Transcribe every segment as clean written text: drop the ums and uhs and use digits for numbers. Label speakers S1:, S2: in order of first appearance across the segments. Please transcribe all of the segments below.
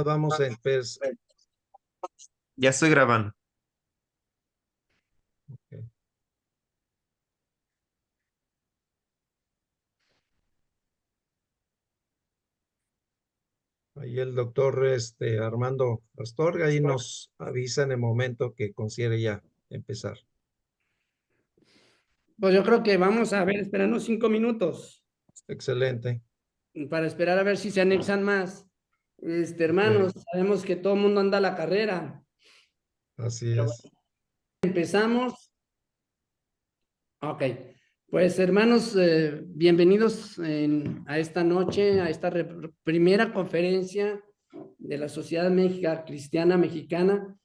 S1: Vamos a empezar.
S2: Ya estoy grabando.
S1: Ahí el doctor Armando Astorga ahí nos avisa en el momento que considere ya empezar.
S3: Pues yo creo que vamos a ver, esperarnos 5 minutos
S1: Excelente.
S3: para esperar a ver si se anexan más. Hermanos, sabemos que todo el mundo anda a la carrera.
S1: Así
S3: Pero
S1: es.
S3: bueno, empezamos. Ok, pues hermanos, bienvenidos a esta noche, a esta primera conferencia de la Sociedad México Cristiana Mexicana.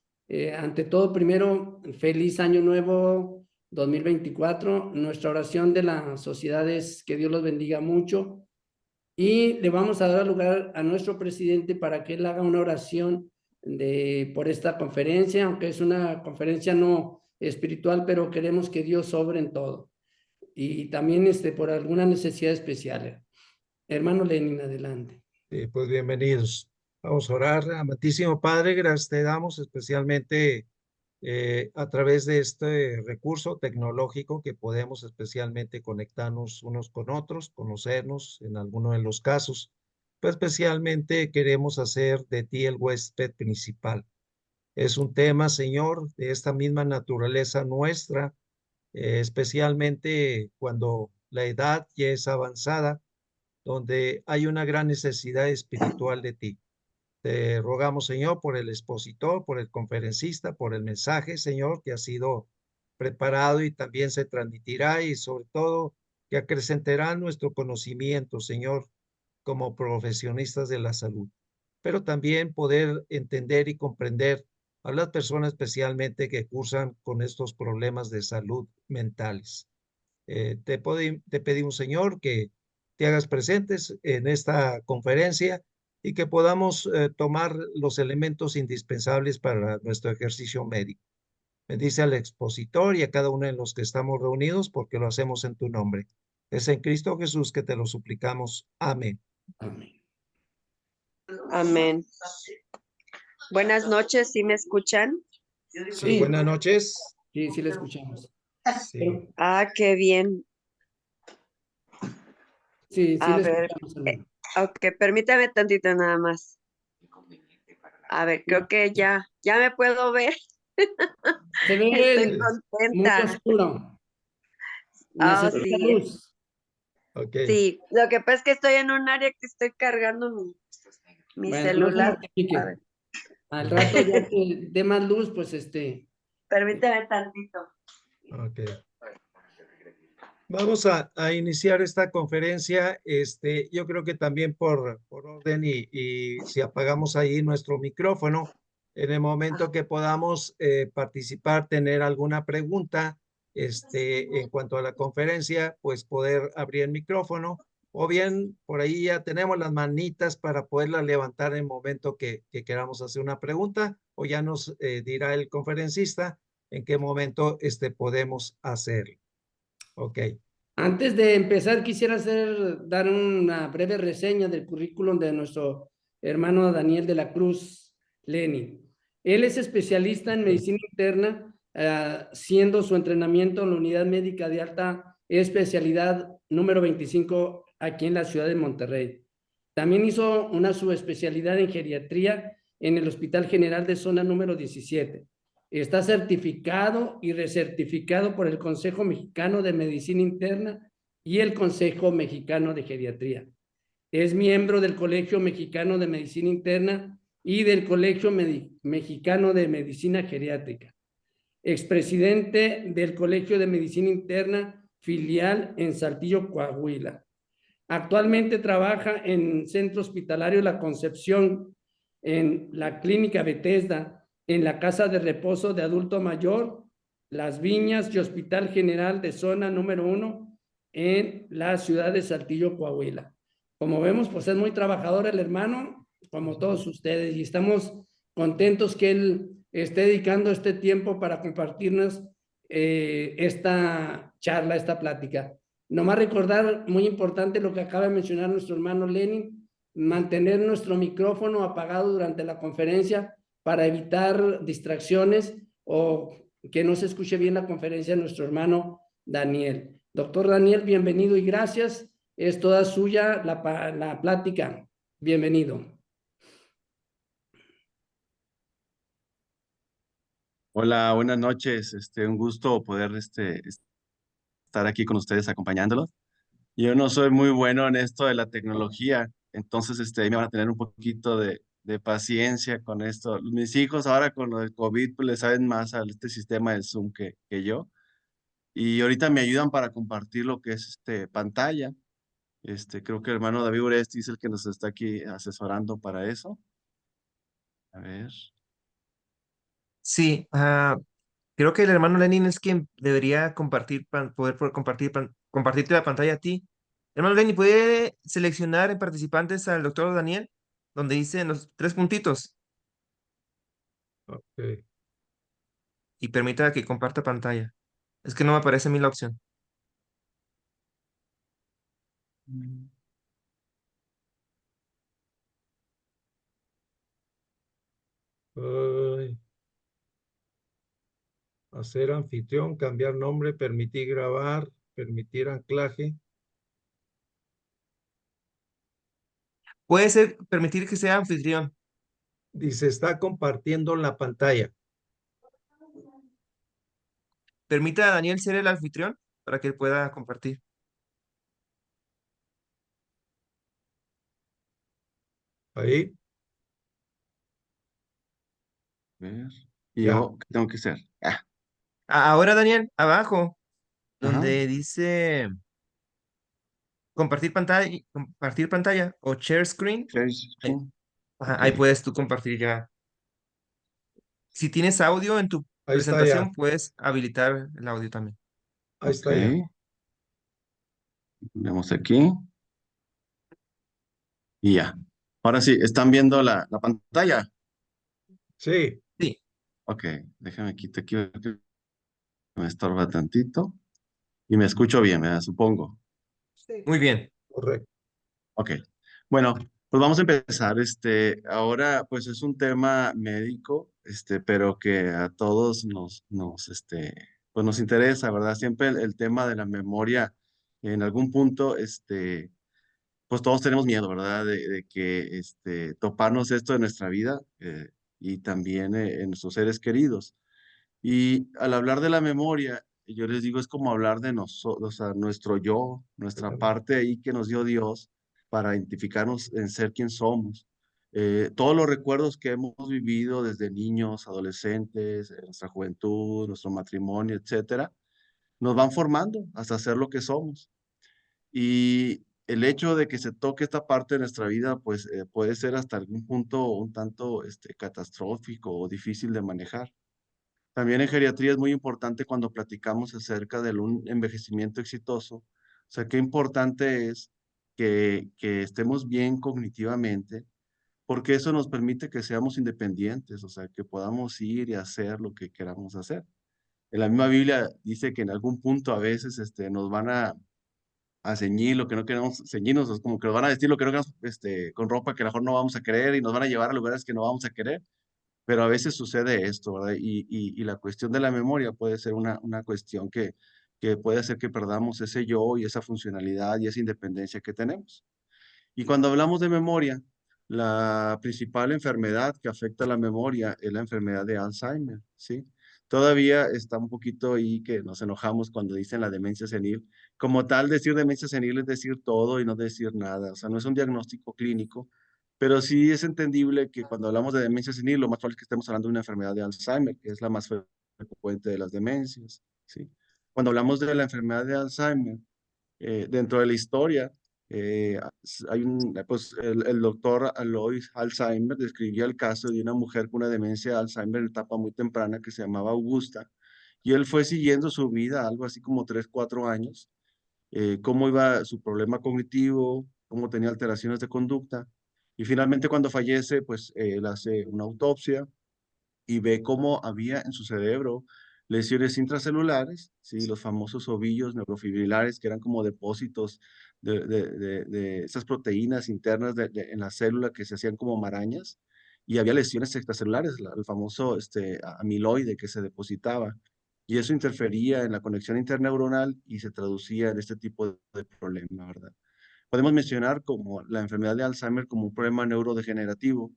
S3: Ante todo, primero, feliz año nuevo 2024. Nuestra oración de la sociedad es que Dios los bendiga mucho. Y le vamos a dar lugar a nuestro presidente para que él haga una oración por esta conferencia, aunque es una conferencia no espiritual, pero queremos que Dios sobre en todo. Y también por alguna necesidad especial. Hermano Lenin, adelante.
S1: Pues bienvenidos. Vamos a orar. Amantísimo Padre, gracias te damos especialmente a través de este recurso tecnológico que podemos especialmente conectarnos unos con otros, conocernos en alguno de los casos. Pero especialmente queremos hacer de ti el huésped principal. Es un tema, Señor, de esta misma naturaleza nuestra, especialmente cuando la edad ya es avanzada, donde hay una gran necesidad espiritual de ti. Te rogamos, Señor, por el expositor, por el conferencista, por el mensaje, Señor, que ha sido preparado y también se transmitirá y sobre todo que acrecentará nuestro conocimiento, Señor, como profesionistas de la salud, pero también poder entender y comprender a las personas especialmente que cursan con estos problemas de salud mentales. Te pedimos, Señor, que te hagas presentes en esta conferencia y que podamos tomar los elementos indispensables para nuestro ejercicio médico. Bendice al expositor y a cada uno de los que estamos reunidos porque lo hacemos en tu nombre. Es en Cristo Jesús que te lo suplicamos. Amén.
S3: Amén.
S4: Amén. Buenas noches, ¿sí me escuchan?
S1: Sí, buenas noches.
S3: Sí, sí le escuchamos.
S1: Sí.
S4: Ah, qué bien.
S3: Sí, sí
S4: A
S3: le
S4: ver,
S3: escuchamos, hermano.
S4: ok, permítame tantito nada más. A ver, creo que ya me puedo ver.
S3: Se
S4: Estoy
S3: ve muy
S4: contenta.
S3: oscuro.
S4: Ah,
S3: Necesita
S4: sí,
S3: luz.
S1: Ok.
S4: sí. Lo que pasa es que estoy en un área que estoy cargando mi
S3: Bueno, no se
S4: celular. A
S3: mortifique.
S4: ver,
S3: Al rato ya que dé más luz, pues
S4: permítame tantito.
S1: Ok. Vamos a iniciar esta conferencia. Yo creo que también por orden y si apagamos ahí nuestro micrófono, en el momento que podamos participar, tener alguna pregunta, en cuanto a la conferencia, pues poder abrir el micrófono o bien por ahí ya tenemos las manitas para poderlas levantar en el momento que queramos hacer una pregunta o ya nos dirá el conferencista en qué momento podemos hacerlo. Ok.
S3: antes de empezar, quisiera dar una breve reseña del currículum de nuestro hermano Daniel de la Cruz Lenin. Él es especialista en medicina interna, siendo su entrenamiento en la unidad médica de alta especialidad número 25 aquí en la ciudad de Monterrey. También hizo una subespecialidad en geriatría en el Hospital General de Zona número 17. Está certificado y recertificado por el Consejo Mexicano de Medicina Interna y el Consejo Mexicano de Geriatría. Es miembro del Colegio Mexicano de Medicina Interna y del Colegio Mexicano de Medicina Geriátrica. Expresidente del Colegio de Medicina Interna, filial en Saltillo, Coahuila. Actualmente trabaja en Centro Hospitalario La Concepción, en la Clínica Bethesda, en la Casa de Reposo de Adulto Mayor, Las Viñas y Hospital General de Zona número 1 en la ciudad de Saltillo, Coahuila. Como vemos, pues es muy trabajador el hermano, como todos ustedes, y estamos contentos que él esté dedicando este tiempo para compartirnos esta charla, esta plática. Nomás recordar, muy importante lo que acaba de mencionar nuestro hermano Lenin, mantener nuestro micrófono apagado durante la conferencia para evitar distracciones o que no se escuche bien la conferencia de nuestro hermano Daniel. Doctor Daniel, bienvenido y gracias. Es toda suya la plática. Bienvenido.
S5: Hola, buenas noches. Un gusto poder estar aquí con ustedes acompañándolos. Yo no soy muy bueno en esto de la tecnología, entonces me van a tener un poquito de paciencia con esto. Mis hijos ahora con lo del COVID pues le saben más a este sistema de Zoom que yo. Y ahorita me ayudan para compartir lo que es pantalla. Creo que el hermano David Uresti es el que nos está aquí asesorando para eso. A ver.
S2: Sí, creo que el hermano Lenin es quien debería compartir, poder compartir, compartirte la pantalla a ti. Hermano Lenin, ¿puede seleccionar en participantes al doctor Daniel? Donde dice los 3 puntitos
S1: Ok.
S2: y permita que comparta pantalla. Es que no me aparece a mí la opción.
S1: Ay, hacer anfitrión, cambiar nombre, permitir grabar, permitir anclaje.
S2: Puede ser permitir que sea anfitrión.
S1: Dice, está compartiendo la pantalla.
S2: Permita a Daniel ser el anfitrión para que él pueda compartir.
S1: Ahí,
S5: A ver. ¿Y
S1: ya.
S5: yo qué tengo que hacer?
S2: Ahora, Daniel, abajo,
S5: Ajá.
S2: donde dice compartir pantalla o share screen,
S5: Share
S2: ahí,
S5: screen.
S2: ajá,
S5: Ok.
S2: ahí puedes tú compartir ya. Si tienes audio en tu
S1: Ahí está ya.
S2: presentación, puedes habilitar el audio también.
S1: Ahí
S5: Ok.
S1: está ya.
S5: Vemos aquí. Y ya. Ahora sí, ¿están viendo la pantalla?
S1: Sí,
S2: Sí,
S5: Ok, déjame quitar aquí, que me estorba tantito. Y me escucho bien, ¿verdad? Supongo.
S2: muy bien.
S1: correcto.
S5: Ok. Bueno, pues vamos a empezar. Ahora, pues es un tema médico, pero que a todos pues nos interesa, ¿verdad? Siempre el tema de la memoria, en algún punto, pues todos tenemos miedo, ¿verdad? De que toparnos esto en nuestra vida y también en nuestros seres queridos. Y al hablar de la memoria, yo les digo, es como hablar de nosotros, o sea, nuestro yo, nuestra parte ahí que nos dio Dios para identificarnos en ser quien somos. Todos los recuerdos que hemos vivido desde niños, adolescentes, en nuestra juventud, nuestro matrimonio, etcétera, nos van formando hasta ser lo que somos. Y el hecho de que se toque esta parte de nuestra vida, pues puede ser hasta algún punto un tanto catastrófico o difícil de manejar. También en geriatría es muy importante cuando platicamos acerca de un envejecimiento exitoso. O sea, qué importante es que estemos bien cognitivamente, porque eso nos permite que seamos independientes, o sea, que podamos ir y hacer lo que queramos hacer. En la misma Biblia dice que en algún punto a veces nos van a ceñir lo que no queremos ceñirnos, es como que nos van a vestir lo que no queremos, con ropa que a lo mejor no vamos a querer y nos van a llevar a lugares que no vamos a querer. Pero a veces sucede esto, ¿verdad? Y la cuestión de la memoria puede ser una cuestión que puede hacer que perdamos ese yo y esa funcionalidad y esa independencia que tenemos. Y cuando hablamos de memoria, la principal enfermedad que afecta a la memoria es la enfermedad de Alzheimer, ¿sí? Todavía está un poquito ahí que nos enojamos cuando dicen la demencia senil. Como tal, decir demencia senil es decir todo y no decir nada. O sea, no es un diagnóstico clínico, pero sí es entendible que cuando hablamos de demencia senil, lo más probable es que estemos hablando de una enfermedad de Alzheimer, que es la más frecuente de las demencias, ¿sí? Cuando hablamos de la enfermedad de Alzheimer, dentro de la historia, pues el doctor Alois Alzheimer describía el caso de una mujer con una demencia de Alzheimer en etapa muy temprana que se llamaba Augusta, y él fue siguiendo su vida, algo así como 3, 4 años, cómo iba su problema cognitivo, cómo tenía alteraciones de conducta, y finalmente cuando fallece, pues él hace una autopsia y ve cómo había en su cerebro lesiones intracelulares, ¿sí? Los famosos ovillos neurofibrilares, que eran como depósitos de esas proteínas internas en la célula que se hacían como marañas y había lesiones extracelulares, el famoso amiloide que se depositaba. Y eso interfería en la conexión interneuronal y se traducía en este tipo de problema, ¿verdad? Podemos mencionar como la enfermedad de Alzheimer como un problema neurodegenerativo.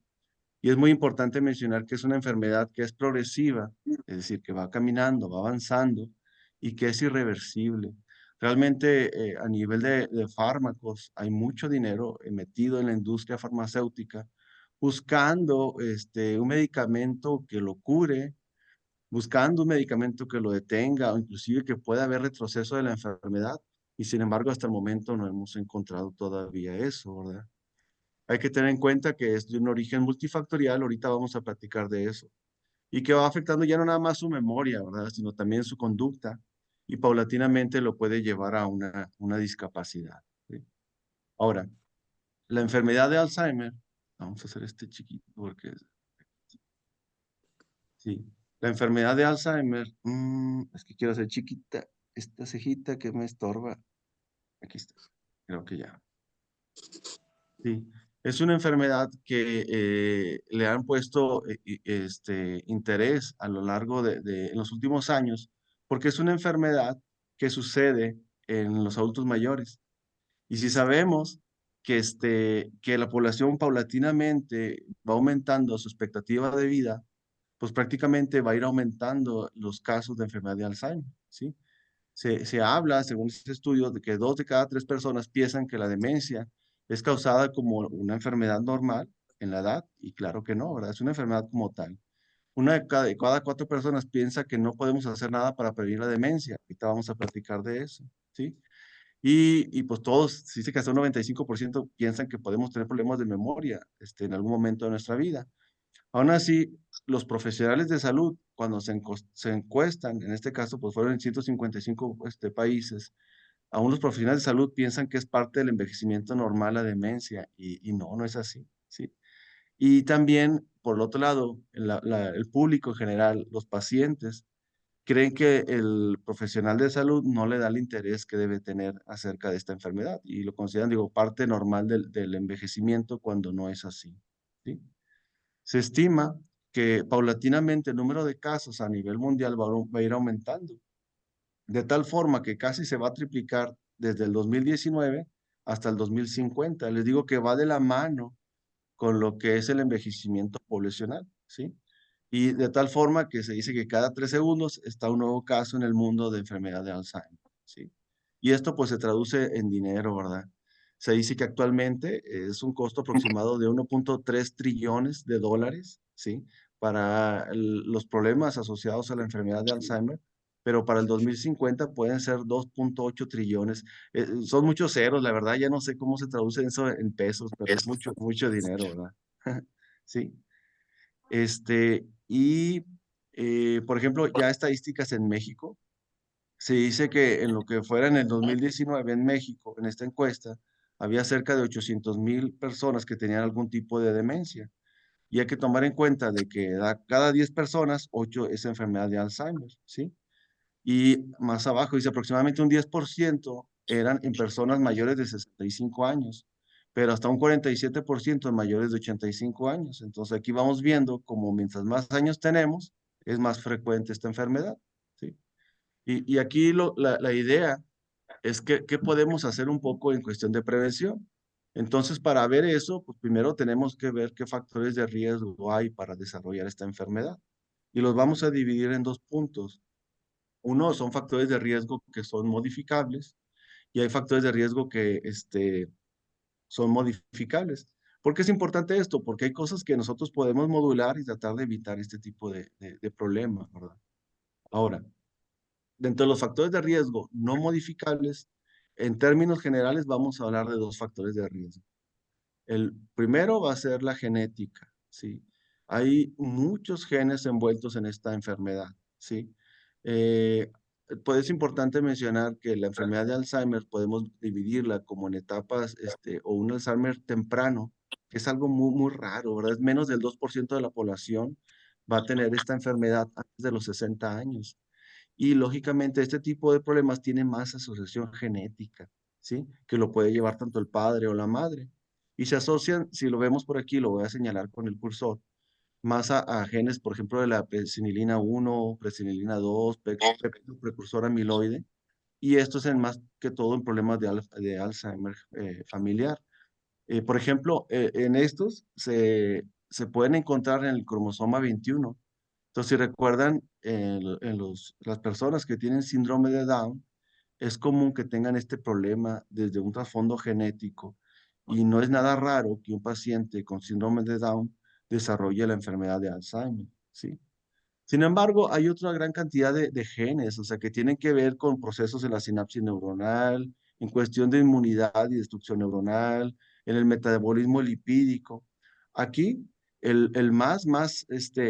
S5: Y es muy importante mencionar que es una enfermedad que es progresiva, es decir, que va caminando, va avanzando y que es irreversible. Realmente a nivel de fármacos hay mucho dinero metido en la industria farmacéutica buscando un medicamento que lo cure, buscando un medicamento que lo detenga o inclusive que pueda haber retroceso de la enfermedad. Y sin embargo, hasta el momento no hemos encontrado todavía eso, ¿verdad? Hay que tener en cuenta que es de un origen multifactorial, ahorita vamos a platicar de eso, y que va afectando ya no nada más su memoria, ¿verdad? Sino también su conducta, y paulatinamente lo puede llevar a una discapacidad, ¿sí? Ahora, la enfermedad de Alzheimer, vamos a hacer este chiquito porque, sí, la enfermedad de Alzheimer, es que quiero hacer chiquita esta cejita que me estorba, aquí está, creo que ya. Sí, es una enfermedad que le han puesto interés a lo largo en los últimos años, porque es una enfermedad que sucede en los adultos mayores. Y si sabemos que la población paulatinamente va aumentando su expectativa de vida, pues prácticamente va a ir aumentando los casos de enfermedad de Alzheimer, ¿sí? Se habla, según este estudio, de que 2 de cada 3 personas piensan que la demencia es causada como una enfermedad normal en la edad, y claro que no, ¿verdad? Es una enfermedad como tal. Una de cada 4 personas piensa que no podemos hacer nada para prevenir la demencia. Ahorita vamos a platicar de eso, ¿sí? Y pues todos, se dice que hasta un 95% piensan que podemos tener problemas de memoria en algún momento de nuestra vida. Aún así, los profesionales de salud, cuando se encuestan, en este caso, pues fueron en 155 países, aún los profesionales de salud piensan que es parte del envejecimiento normal la demencia, y no, no es así, ¿sí? Y también, por el otro lado, el público en general, los pacientes, creen que el profesional de salud no le da el interés que debe tener acerca de esta enfermedad, y lo consideran, digo, parte normal del envejecimiento cuando no es así, ¿sí? Se estima que paulatinamente el número de casos a nivel mundial va a ir aumentando, de tal forma que casi se va a triplicar desde el 2019 hasta el 2050. Les digo que va de la mano con lo que es el envejecimiento poblacional, ¿sí? Y de tal forma que se dice que cada 3 segundos está un nuevo caso en el mundo de enfermedad de Alzheimer, ¿sí? Y esto pues se traduce en dinero, ¿verdad? Se dice que actualmente es un costo aproximado de 1.3 trillones de dólares, ¿sí? Para los problemas asociados a la enfermedad de Alzheimer, pero para el 2050 pueden ser 2.8 trillones. Son muchos ceros, la verdad, ya no sé cómo se traduce eso en pesos, pero es mucho, mucho dinero, ¿verdad? Sí. Por ejemplo, ya estadísticas en México, se dice que en lo que fuera en el 2019 en México, en esta encuesta, había cerca de 800,000 personas que tenían algún tipo de demencia. Y hay que tomar en cuenta de que cada 10 personas, 8 es enfermedad de Alzheimer, ¿sí? Y más abajo dice aproximadamente un 10% eran en personas mayores de 65 años, pero hasta un 47% en mayores de 85 años. Entonces aquí vamos viendo como mientras más años tenemos, es más frecuente esta enfermedad, ¿sí? Y aquí la idea es que qué podemos hacer un poco en cuestión de prevención. Entonces, para ver eso, pues primero tenemos que ver qué factores de riesgo hay para desarrollar esta enfermedad. Y los vamos a dividir en 2 puntos. Uno son factores de riesgo que son modificables y hay factores de riesgo que son modificables. ¿Por qué es importante esto? Porque hay cosas que nosotros podemos modular y tratar de evitar este tipo de problemas, ¿verdad? Ahora, dentro de los factores de riesgo no modificables, en términos generales vamos a hablar de 2 factores de riesgo. El primero va a ser la genética, ¿sí? Hay muchos genes envueltos en esta enfermedad, ¿sí? Eh, pues es importante mencionar que la enfermedad de Alzheimer podemos dividirla como en etapas, o un Alzheimer temprano, que es algo muy, muy raro, ¿verdad? Es menos del 2% de la población va a tener esta enfermedad antes de los 60 años. Y lógicamente este tipo de problemas tiene más asociación genética, ¿sí? Que lo puede llevar tanto el padre o la madre. Y se asocian, si lo vemos por aquí, lo voy a señalar con el cursor, más a genes, por ejemplo, de la presinilina 1, presinilina 2, péptido precursor amiloide, y esto es en más que todo en problemas de Alzheimer familiar. Por ejemplo, en estos se pueden encontrar en el cromosoma 21. Entonces, si recuerdan, las personas que tienen síndrome de Down, es común que tengan este problema desde un trasfondo genético y no es nada raro que un paciente con síndrome de Down desarrolle la enfermedad de Alzheimer, ¿sí? Sin embargo, hay otra gran cantidad de genes, o sea, que tienen que ver con procesos en la sinapsis neuronal, en cuestión de inmunidad y destrucción neuronal, en el metabolismo lipídico. Aquí, el más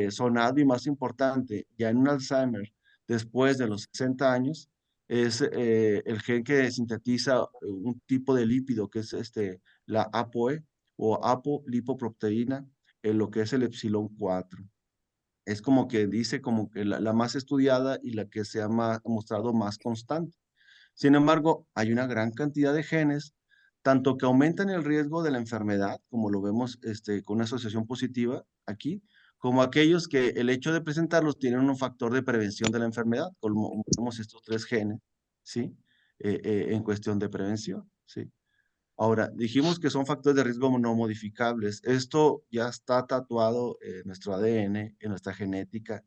S5: sonado y más importante, ya en un Alzheimer, después de los 60 años, es el gen que sintetiza un tipo de lípido, que es la ApoE o apolipoproteína, en lo que es el epsilon 4. Es como que dice como que la más estudiada y la que se ha mostrado más constante. Sin embargo, hay una gran cantidad de genes, tanto que aumentan el riesgo de la enfermedad, como lo vemos con una asociación positiva aquí, como aquellos que el hecho de presentarlos tienen un factor de prevención de la enfermedad, como vemos estos tres genes, ¿sí? En cuestión de prevención, ¿sí? Ahora, dijimos que son factores de riesgo no modificables. Esto ya está tatuado en nuestro ADN, en nuestra genética,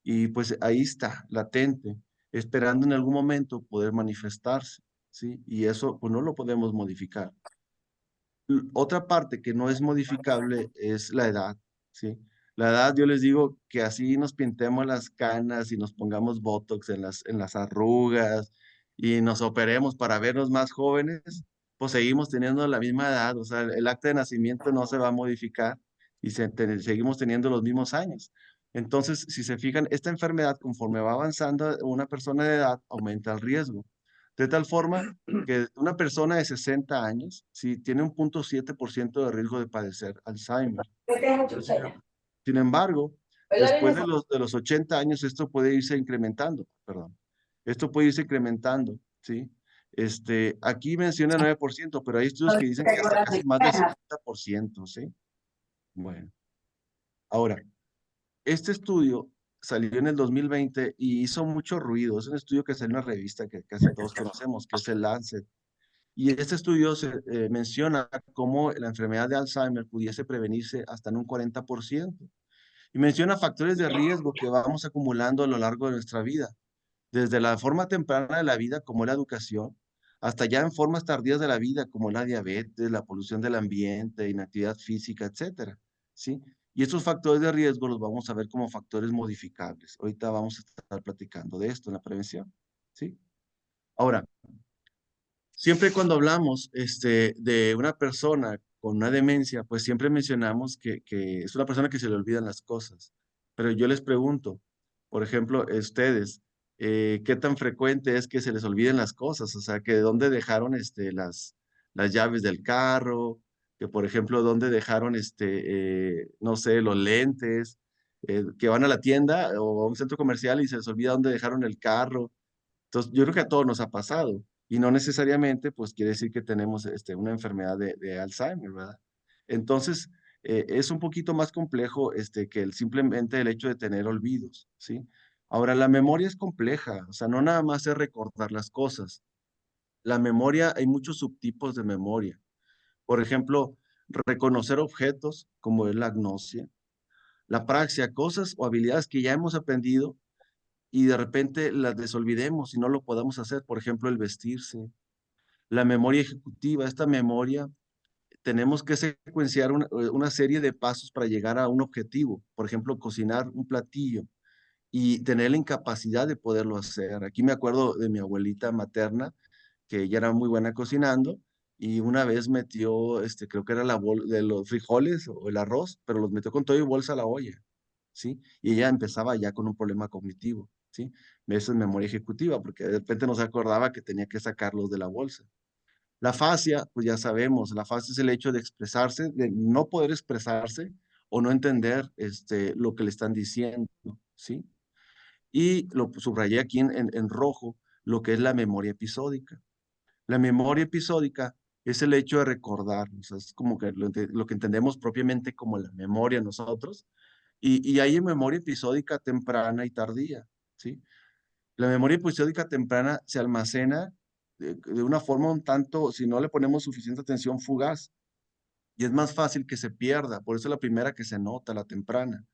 S5: y pues ahí está, latente, esperando en algún momento poder manifestarse, ¿sí? Y eso pues no lo podemos modificar. Otra parte que no es modificable es la edad, ¿sí? La edad, yo les digo que así nos pintemos las canas y nos pongamos botox en las arrugas y nos operemos para vernos más jóvenes, pues seguimos teniendo la misma edad, o sea, el acta de nacimiento no se va a modificar y seguimos teniendo los mismos años. Entonces, si se fijan, esta enfermedad, conforme va avanzando una persona de edad, aumenta el riesgo. De tal forma que una persona de 60 años, sí, tiene un 0.7% de riesgo de padecer Alzheimer. Sin embargo, después de los 80 años, esto puede irse incrementando, perdón. Esto puede irse incrementando, ¿sí? Aquí menciona 9%, pero hay estudios que dicen que hasta casi más del 50%, ¿sí? Bueno, ahora, este estudio salió en el 2020 y hizo mucho ruido. Es un estudio que salió en una revista que casi todos conocemos, que es el Lancet. Y este estudio menciona cómo la enfermedad de Alzheimer pudiese prevenirse hasta en un 40%. Y menciona factores de riesgo que vamos acumulando a lo largo de nuestra vida, desde la forma temprana de la vida, como la educación, hasta ya en formas tardías de la vida, como la diabetes, la polución del ambiente, inactividad física, etcétera, ¿sí? Y estos factores de riesgo los vamos a ver como factores modificables. Ahorita vamos a estar platicando de esto en la prevención, ¿sí? Ahora, siempre cuando hablamos de una persona con una demencia, pues siempre mencionamos que es una persona que se le olvidan las cosas. Pero yo les pregunto, por ejemplo, ustedes, ¿qué tan frecuente es que se les olviden las cosas? O sea, que dónde dejaron las llaves del carro, que por ejemplo, dónde dejaron, no sé, los lentes, que van a la tienda o a un centro comercial y se les olvida dónde dejaron el carro. Entonces, yo creo que a todos nos ha pasado y no necesariamente, pues quiere decir que tenemos una enfermedad de Alzheimer, ¿verdad? Entonces, es un poquito más complejo que simplemente el hecho de tener olvidos, ¿sí? Ahora, la memoria es compleja, o sea, no nada más es recordar las cosas. La memoria, hay muchos subtipos de memoria. Por ejemplo, reconocer objetos, como es la agnosia, la praxia, cosas o habilidades que ya hemos aprendido y de repente las desolvidemos y no lo podamos hacer. Por ejemplo, el vestirse. La memoria ejecutiva, esta memoria, tenemos que secuenciar una serie de pasos para llegar a un objetivo. Por ejemplo, cocinar un platillo y tener la incapacidad de poderlo hacer. Aquí me acuerdo de mi abuelita materna, que ella era muy buena cocinando y una vez metió, creo que era de los frijoles o el arroz, pero los metió con todo y bolsa a la olla, ¿sí? Y ella empezaba ya con un problema cognitivo, ¿sí? Eso es memoria ejecutiva, porque de repente no se acordaba que tenía que sacarlos de la bolsa. La fascia, pues ya sabemos, la fascia es el hecho de expresarse, de no poder expresarse o no entender lo que le están diciendo, ¿sí? Y lo subrayé aquí en rojo, lo que es la memoria episódica. La memoria episódica es el hecho de recordar, o sea, es como que lo que entendemos propiamente como la memoria nosotros, y hay memoria episódica temprana y tardía, ¿sí? La memoria episódica temprana se almacena de una forma un tanto, si no le ponemos suficiente atención, fugaz, y es más fácil que se pierda, por eso es la primera que se nota, la temprana.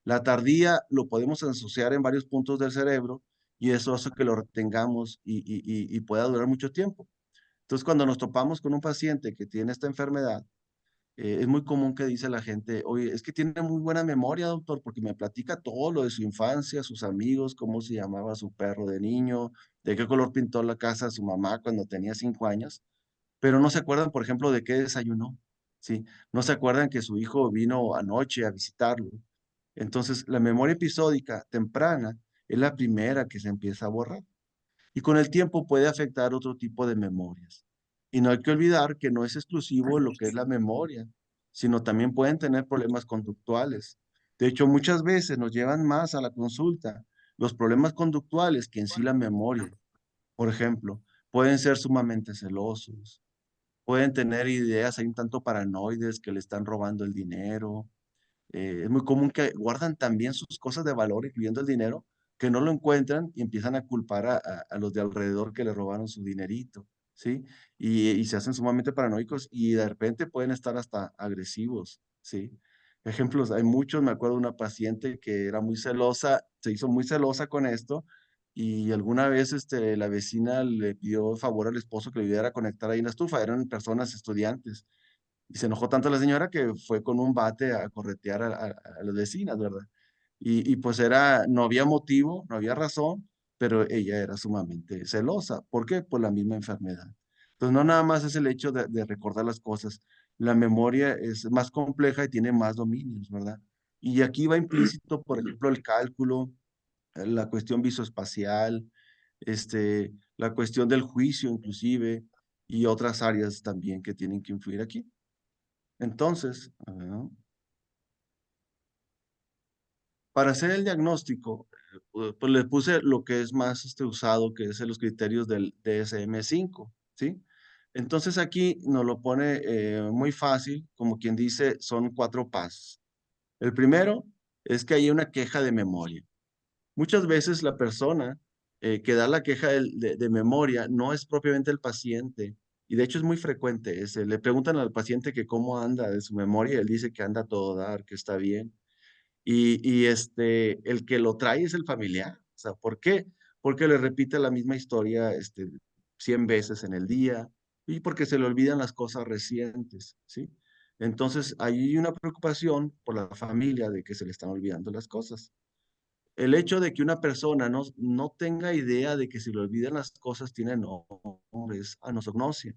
S5: La tardía lo podemos asociar en varios puntos del cerebro y eso hace que lo retengamos y pueda durar mucho tiempo. Entonces, cuando nos topamos con un paciente que tiene esta enfermedad, es muy común que dice la gente, oye, es que tiene muy buena memoria, doctor, porque me platica todo lo de su infancia, sus amigos, cómo se llamaba su perro de niño, de qué color pintó la casa su mamá cuando tenía 5 años, pero no se acuerdan, por ejemplo, de qué desayunó, ¿sí? No se acuerdan que su hijo vino anoche a visitarlo. Entonces, la memoria episódica temprana es la primera que se empieza a borrar y con el tiempo puede afectar otro tipo de memorias. Y no hay que olvidar que no es exclusivo lo que es la memoria, sino también pueden tener problemas conductuales. De hecho, muchas veces nos llevan más a la consulta los problemas conductuales que en sí la memoria. Por ejemplo, pueden ser sumamente celosos, pueden tener ideas ahí un tanto paranoides que le están robando el dinero, es muy común que guardan también sus cosas de valor, incluyendo el dinero, que no lo encuentran y empiezan a culpar a los de alrededor que le robaron su dinerito, ¿sí? Y se hacen sumamente paranoicos y de repente pueden estar hasta agresivos, ¿sí? Ejemplos, hay muchos, me acuerdo de una paciente que era muy celosa, se hizo muy celosa con esto y alguna vez la vecina le pidió favor al esposo que le ayudara a conectar ahí en la estufa, eran personas estudiantes y se enojó tanto la señora que fue con un bate a corretear a las vecinas, ¿verdad? Pues no había motivo, no había razón, pero ella era sumamente celosa. ¿Por qué? Por la misma enfermedad. Entonces, no nada más es el hecho de recordar las cosas. La memoria es más compleja y tiene más dominios, ¿verdad? Y aquí va implícito, por ejemplo, el cálculo, la cuestión visoespacial, la cuestión del juicio inclusive, y otras áreas también que tienen que influir aquí. Entonces, para hacer el diagnóstico, pues le puse lo que es más usado, que es los criterios del DSM-5, ¿sí? Entonces aquí nos lo pone muy fácil, como quien dice, son 4 pasos. El primero es que hay una queja de memoria. Muchas veces la persona que da la queja de memoria no es propiamente el paciente, y de hecho es muy frecuente. Le preguntan al paciente que cómo anda de su memoria y él dice que anda a todo dar, que está bien. El que lo trae es el familiar. O sea, ¿por qué? Porque le repite la misma historia 100 veces en el día y porque se le olvidan las cosas recientes, ¿sí? Entonces, hay una preocupación por la familia de que se le están olvidando las cosas. El hecho de que una persona no tenga idea de que se le olvidan las cosas tiene nombre, es anosognosia.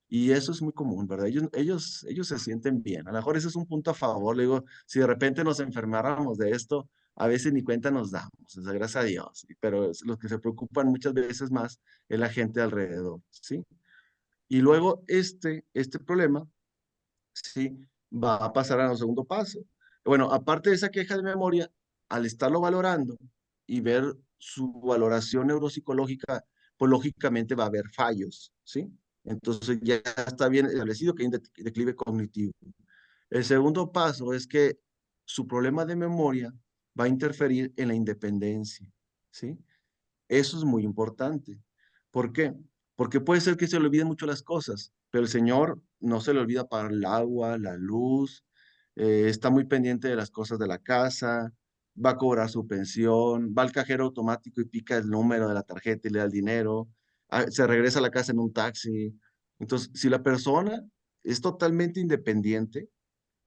S5: Y eso es muy común, ¿verdad? Ellos se sienten bien. A lo mejor ese es un punto a favor. Le digo, si de repente nos enfermáramos de esto, a veces ni cuenta nos damos, o sea, gracias a Dios. Pero los que se preocupan muchas veces más es la gente alrededor, ¿sí? Y luego este problema, ¿sí? Va a pasar al segundo paso. Bueno, aparte de esa queja de memoria, al estarlo valorando y ver su valoración neuropsicológica, pues lógicamente va a haber fallos, ¿sí? Entonces ya está bien establecido que hay un declive cognitivo. El segundo paso es que su problema de memoria va a interferir en la independencia, ¿sí? Eso es muy importante. ¿Por qué? Porque puede ser que se le olviden mucho las cosas, pero el Señor no se le olvida pagar el agua, la luz, está muy pendiente de las cosas de la casa, va a cobrar su pensión, va al cajero automático y pica el número de la tarjeta y le da el dinero, se regresa a la casa en un taxi. Entonces, si la persona es totalmente independiente,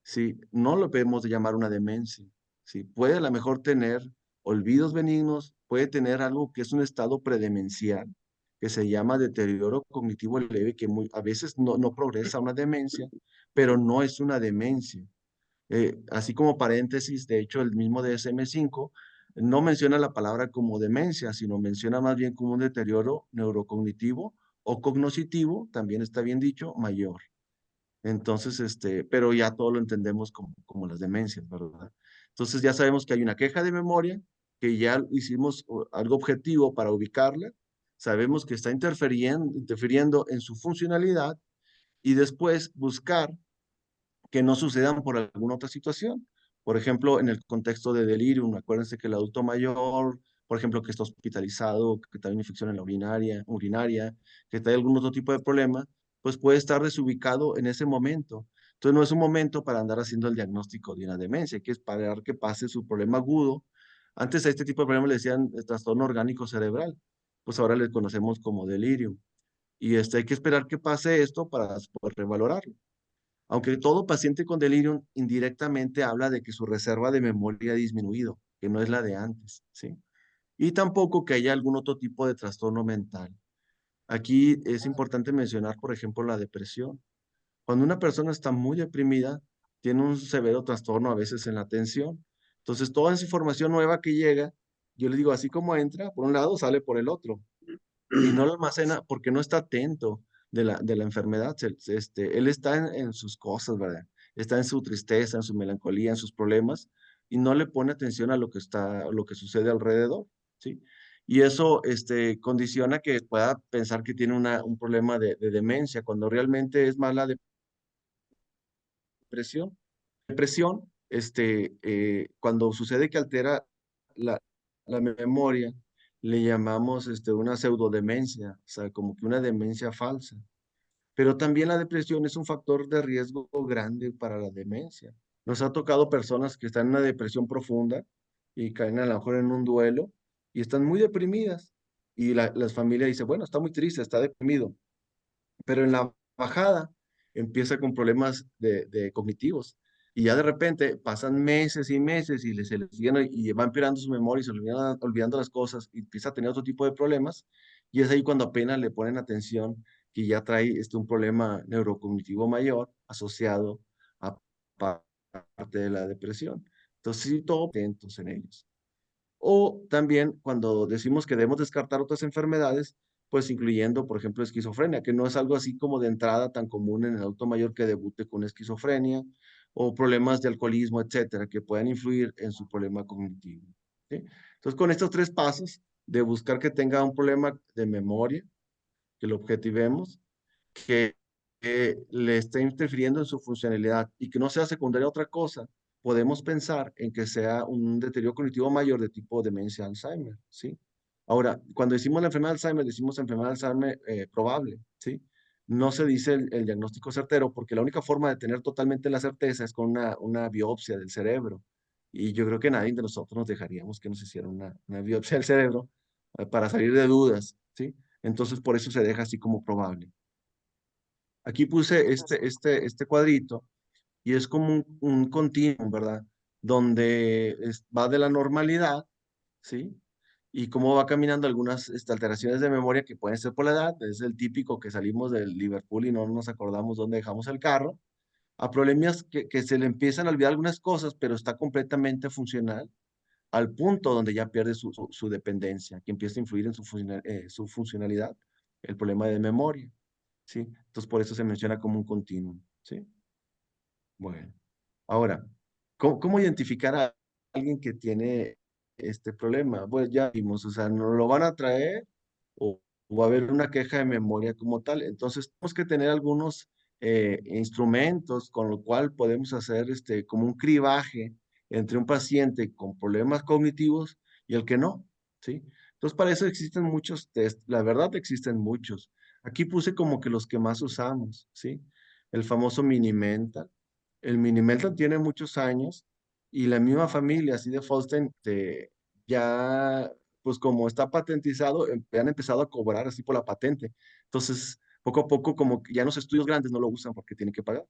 S5: ¿sí? No lo podemos llamar una demencia, ¿sí? Puede a lo mejor tener olvidos benignos, puede tener algo que es un estado predemencial, que se llama deterioro cognitivo leve, que a veces no progresa a una demencia, pero no es una demencia. Así como paréntesis, de hecho, el mismo DSM-5 no menciona la palabra como demencia, sino menciona más bien como un deterioro neurocognitivo o cognoscitivo, también está bien dicho, mayor. Entonces, pero ya todo lo entendemos como las demencias, ¿verdad? Entonces ya sabemos que hay una queja de memoria, que ya hicimos algo objetivo para ubicarla, sabemos que está interfiriendo en su funcionalidad y después buscar que no sucedan por alguna otra situación. Por ejemplo, en el contexto de delirium, acuérdense que el adulto mayor, por ejemplo, que está hospitalizado, que tiene infección en la urinaria, que trae algún otro tipo de problema, pues puede estar desubicado en ese momento. Entonces no es un momento para andar haciendo el diagnóstico de una demencia, hay que esperar que pase su problema agudo. Antes a este tipo de problemas le decían trastorno orgánico cerebral, pues ahora le conocemos como delirium. Y hay que esperar que pase esto para poder revalorarlo. Aunque todo paciente con delirium indirectamente habla de que su reserva de memoria ha disminuido, que no es la de antes, ¿sí? Y tampoco que haya algún otro tipo de trastorno mental. Aquí es importante mencionar, por ejemplo, la depresión. Cuando una persona está muy deprimida, tiene un severo trastorno a veces en la atención. Entonces, toda esa información nueva que llega, yo le digo, así como entra, por un lado, sale por el otro y no lo almacena porque no está atento de la enfermedad. Él está en sus cosas, ¿verdad? Está en su tristeza, en su melancolía, en sus problemas y no le pone atención a lo que sucede alrededor, ¿sí? Y eso condiciona que pueda pensar que tiene un problema de demencia, cuando realmente es más la depresión. Depresión, cuando sucede que altera la, la memoria, le llamamos una pseudodemencia, o sea, como que una demencia falsa. Pero también la depresión es un factor de riesgo grande para la demencia. Nos ha tocado personas que están en una depresión profunda y caen a lo mejor en un duelo y están muy deprimidas. Y las familias dicen, bueno, está muy triste, está deprimido, pero en la bajada empieza con problemas de cognitivos. Y ya de repente pasan meses y meses y se les siguen, y va empeorando su memoria y se olvidando las cosas y empieza a tener otro tipo de problemas. Y es ahí cuando apenas le ponen atención que ya trae un problema neurocognitivo mayor asociado a parte de la depresión. Entonces, sí, todos atentos en ellos. O también cuando decimos que debemos descartar otras enfermedades, pues incluyendo, por ejemplo, esquizofrenia, que no es algo así como de entrada tan común en el adulto mayor que debute con esquizofrenia, o problemas de alcoholismo, etcétera, que puedan influir en su problema cognitivo, ¿sí? Entonces, con estos tres pasos de buscar que tenga un problema de memoria, que lo objetivemos, que le esté interfiriendo en su funcionalidad y que no sea secundaria a otra cosa, podemos pensar en que sea un deterioro cognitivo mayor de tipo demencia Alzheimer, ¿sí? Ahora, cuando decimos la enfermedad de Alzheimer, decimos enfermedad de Alzheimer probable, ¿sí? No se dice el diagnóstico certero porque la única forma de tener totalmente la certeza es con una biopsia del cerebro. Y yo creo que nadie de nosotros nos dejaríamos que nos hicieran una biopsia del cerebro para salir de dudas, ¿sí? Entonces, por eso se deja así como probable. Aquí puse este cuadrito y es como un continuum, ¿verdad? Donde va de la normalidad, ¿sí? Y cómo va caminando algunas alteraciones de memoria que pueden ser por la edad, es el típico que salimos del Liverpool y no nos acordamos dónde dejamos el carro, a problemas que se le empiezan a olvidar algunas cosas, pero está completamente funcional, al punto donde ya pierde su dependencia, que empieza a influir en su funcionalidad, el problema de memoria. ¿Sí? Entonces, por eso se menciona como un continuum, ¿sí? Bueno, ahora, ¿cómo identificar a alguien que tiene este problema? Pues ya vimos, o sea, no lo van a traer o va a haber una queja de memoria como tal. Entonces, tenemos que tener algunos instrumentos con lo cual podemos hacer como un cribaje entre un paciente con problemas cognitivos y el que no, ¿sí? Entonces, para eso existen muchos test. La verdad, existen muchos. Aquí puse como que los que más usamos, ¿sí? El famoso Mini-Mental. El Mini-Mental tiene muchos años y la misma familia, así de Folstein, ya, pues como está patentizado, han empezado a cobrar así por la patente. Entonces, poco a poco, como que ya los estudios grandes no lo usan porque tienen que pagar.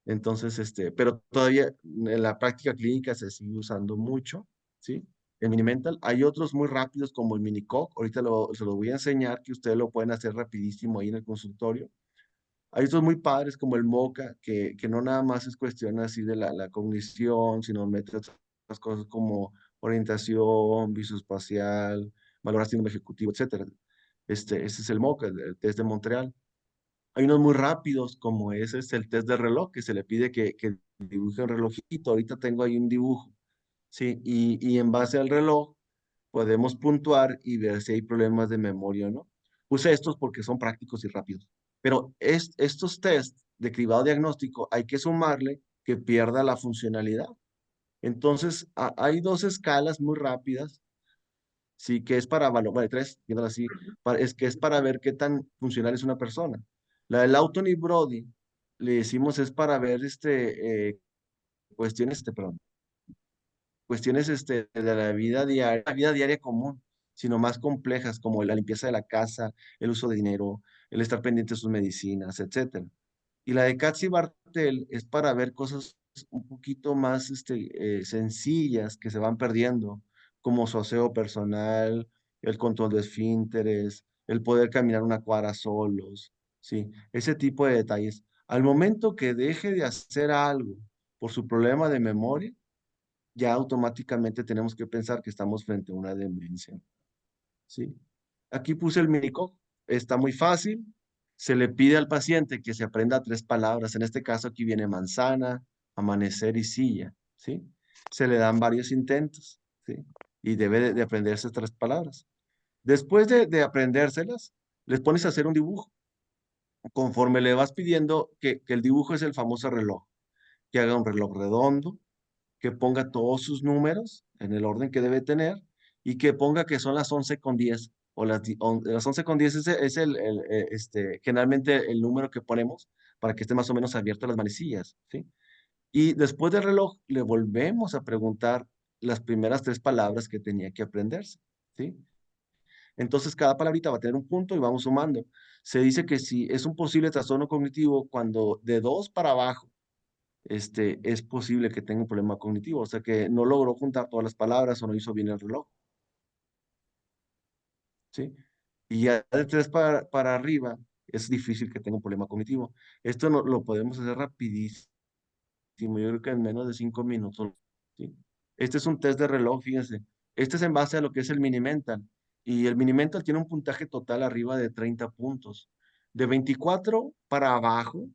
S5: Entonces, pero todavía en la práctica clínica se sigue usando mucho, ¿sí? El Mini-Mental. Hay otros muy rápidos como el Mini-Coc. Ahorita se los voy a enseñar que ustedes lo pueden hacer rapidísimo ahí en el consultorio. Hay otros muy padres como el MoCA, que no nada más es cuestión así de la cognición, sino mete otras cosas como orientación, visoespacial, valoración ejecutivo, etcétera. Ese es el MoCA, el test de Montreal. Hay unos muy rápidos, como ese es el test de reloj, que se le pide que dibuje un relojito. Ahorita tengo ahí un dibujo, ¿sí? Y en base al reloj podemos puntuar y ver si hay problemas de memoria o no. Puse estos porque son prácticos y rápidos. Pero estos test de cribado diagnóstico hay que sumarle que pierda la funcionalidad. Entonces, hay dos escalas muy rápidas, sí, que es para evaluar, bueno, tres, viéndolo así, es para ver qué tan funcional es una persona. La del Lawton y Brody, le decimos es para ver cuestiones, perdón, cuestiones de la vida diaria común, sino más complejas como la limpieza de la casa, el uso de dinero, el estar pendiente de sus medicinas, etcétera. Y la de Katz y Bartel es para ver cosas un poquito más sencillas que se van perdiendo, como su aseo personal, el control de esfínteres, el poder caminar una cuadra solos, ¿sí? Ese tipo de detalles. Al momento que deje de hacer algo por su problema de memoria, ya automáticamente tenemos que pensar que estamos frente a una demencia, ¿sí? Aquí puse el Minicoc, está muy fácil. Se le pide al paciente que se aprenda tres palabras. En este caso aquí viene manzana, amanecer y silla, ¿sí? Se le dan varios intentos, ¿sí? Y debe de aprenderse tres palabras. Después de aprendérselas, les pones a hacer un dibujo. Conforme le vas pidiendo que el dibujo es el famoso reloj, que haga un reloj redondo, que ponga todos sus números en el orden que debe tener y que ponga que son las 11:10 o las 11:10 es generalmente el número que ponemos para que esté más o menos abierto las manecillas, ¿sí? Y después del reloj le volvemos a preguntar las primeras tres palabras que tenía que aprenderse, ¿sí? Entonces cada palabrita va a tener un punto y vamos sumando. Se dice que si es un posible trastorno cognitivo cuando de 2 para abajo es posible que tenga un problema cognitivo, o sea que no logró juntar todas las palabras o no hizo bien el reloj, ¿sí? Y ya de 3 para arriba es difícil que tenga un problema cognitivo. Esto no, lo podemos hacer rapidísimo, yo creo que en menos de 5 minutos, ¿sí? Este es un test de reloj, fíjense. Este es en base a lo que es el Mini-Mental. Y el Mini-Mental tiene un puntaje total arriba de 30 puntos. De 24 para abajo,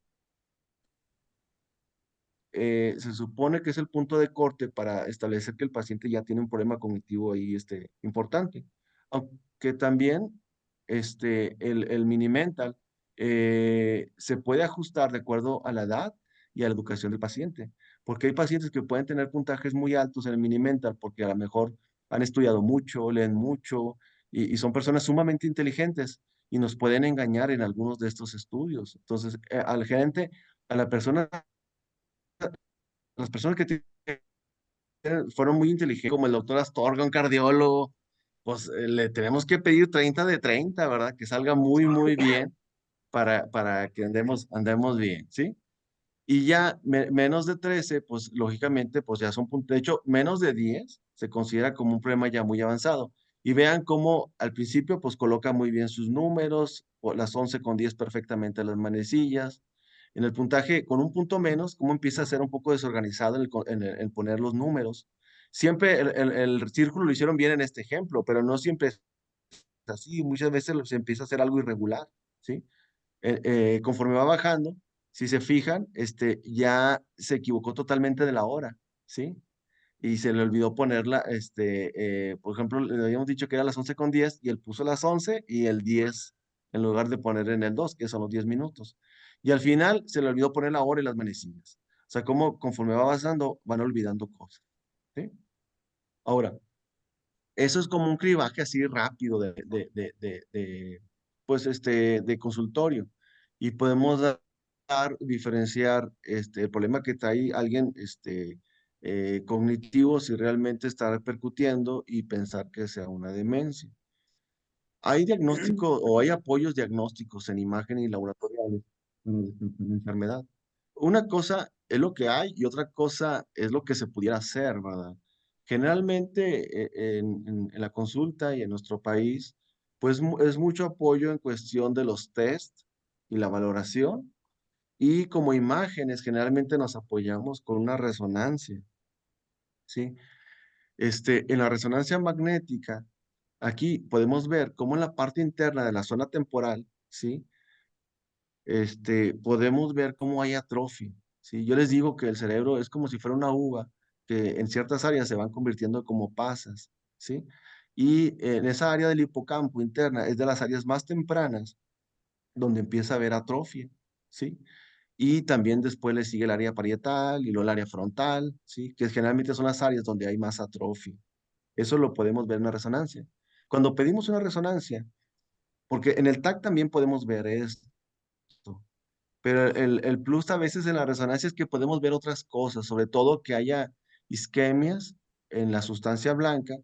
S5: se supone que es el punto de corte para establecer que el paciente ya tiene un problema cognitivo ahí importante. Aunque también el mini mental se puede ajustar de acuerdo a la edad y a la educación del paciente. Porque hay pacientes que pueden tener puntajes muy altos en el mini mental porque a lo mejor han estudiado mucho, leen mucho y son personas sumamente inteligentes y nos pueden engañar en algunos de estos estudios. Entonces, al gerente, a la persona las personas que fueron muy inteligentes, como el doctor Astorga, un cardiólogo, pues le tenemos que pedir 30 de 30, ¿verdad? Que salga muy, muy bien para que andemos bien, ¿sí? Y ya menos de 13, pues lógicamente, pues ya son puntos. De hecho, menos de 10 se considera como un problema ya muy avanzado. Y vean cómo al principio, pues coloca muy bien sus números, o las 11:10 perfectamente las manecillas. En el puntaje, con un punto menos, cómo empieza a ser un poco desorganizado en poner los números. Siempre el círculo lo hicieron bien en este ejemplo, pero no siempre es así. Muchas veces se empieza a hacer algo irregular, ¿sí? Conforme va bajando, si se fijan, ya se equivocó totalmente de la hora, ¿sí? Y se le olvidó ponerla, por ejemplo, le habíamos dicho que era las 11:10 y él puso las 11 y el 10 en lugar de poner en el 2 que son los 10 minutos. Y al final se le olvidó poner la hora y las manecillas. O sea, como conforme va avanzando, van olvidando cosas, ¿sí? Ahora, eso es como un cribaje así rápido pues de consultorio. Y podemos diferenciar el problema que trae alguien cognitivo si realmente está repercutiendo y pensar que sea una demencia. Hay diagnóstico o hay apoyos diagnósticos en imagen y laboratoriales para detectar la enfermedad. Una cosa es lo que hay y otra cosa es lo que se pudiera hacer, ¿verdad? Generalmente en la consulta y en nuestro país, pues es mucho apoyo en cuestión de los test y la valoración y como imágenes generalmente nos apoyamos con una resonancia, ¿sí? En la resonancia magnética, aquí podemos ver cómo en la parte interna de la zona temporal, ¿sí? Podemos ver cómo hay atrofia, ¿sí? Yo les digo que el cerebro es como si fuera una uva, que en ciertas áreas se van convirtiendo como pasas, ¿sí? Y en esa área del hipocampo interna es de las áreas más tempranas donde empieza a haber atrofia, ¿sí? Y también después le sigue el área parietal y luego el área frontal, ¿sí? Que generalmente son las áreas donde hay más atrofia. Eso lo podemos ver en una resonancia. Cuando pedimos una resonancia, porque en el TAC también podemos ver esto, pero el plus a veces en la resonancia es que podemos ver otras cosas, sobre todo que haya isquemias en la sustancia blanca,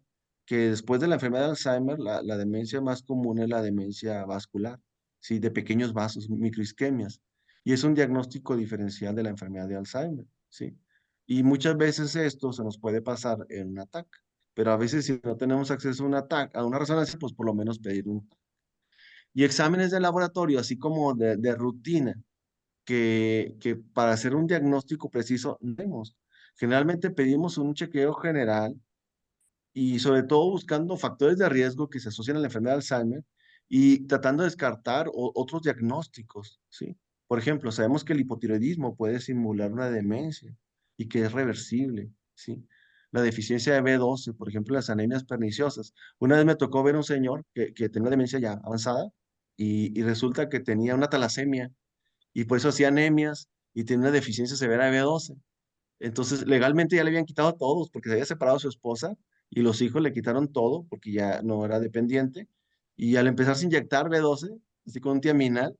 S5: que después de la enfermedad de Alzheimer, la demencia más común es la demencia vascular, ¿sí? De pequeños vasos, microisquemias. Y es un diagnóstico diferencial de la enfermedad de Alzheimer, ¿sí? Y muchas veces esto se nos puede pasar en un ataque, pero a veces si no tenemos acceso a un ataque, a una resonancia, pues por lo menos pedir un. Y exámenes de laboratorio, así como de rutina que para hacer un diagnóstico preciso no tenemos. Generalmente pedimos un chequeo general y sobre todo buscando factores de riesgo que se asocian a la enfermedad de Alzheimer y tratando de descartar otros diagnósticos, ¿sí? Por ejemplo, sabemos que el hipotiroidismo puede simular una demencia y que es reversible, ¿sí? La deficiencia de B12, por ejemplo, las anemias perniciosas. Una vez me tocó ver a un señor que tenía una demencia ya avanzada y resulta que tenía una talasemia y por eso hacía anemias y tenía una deficiencia severa de B12. Entonces, legalmente ya le habían quitado a todos porque se había separado su esposa y los hijos le quitaron todo porque ya no era dependiente. Y al empezarse a inyectar B12, así con un tiaminal,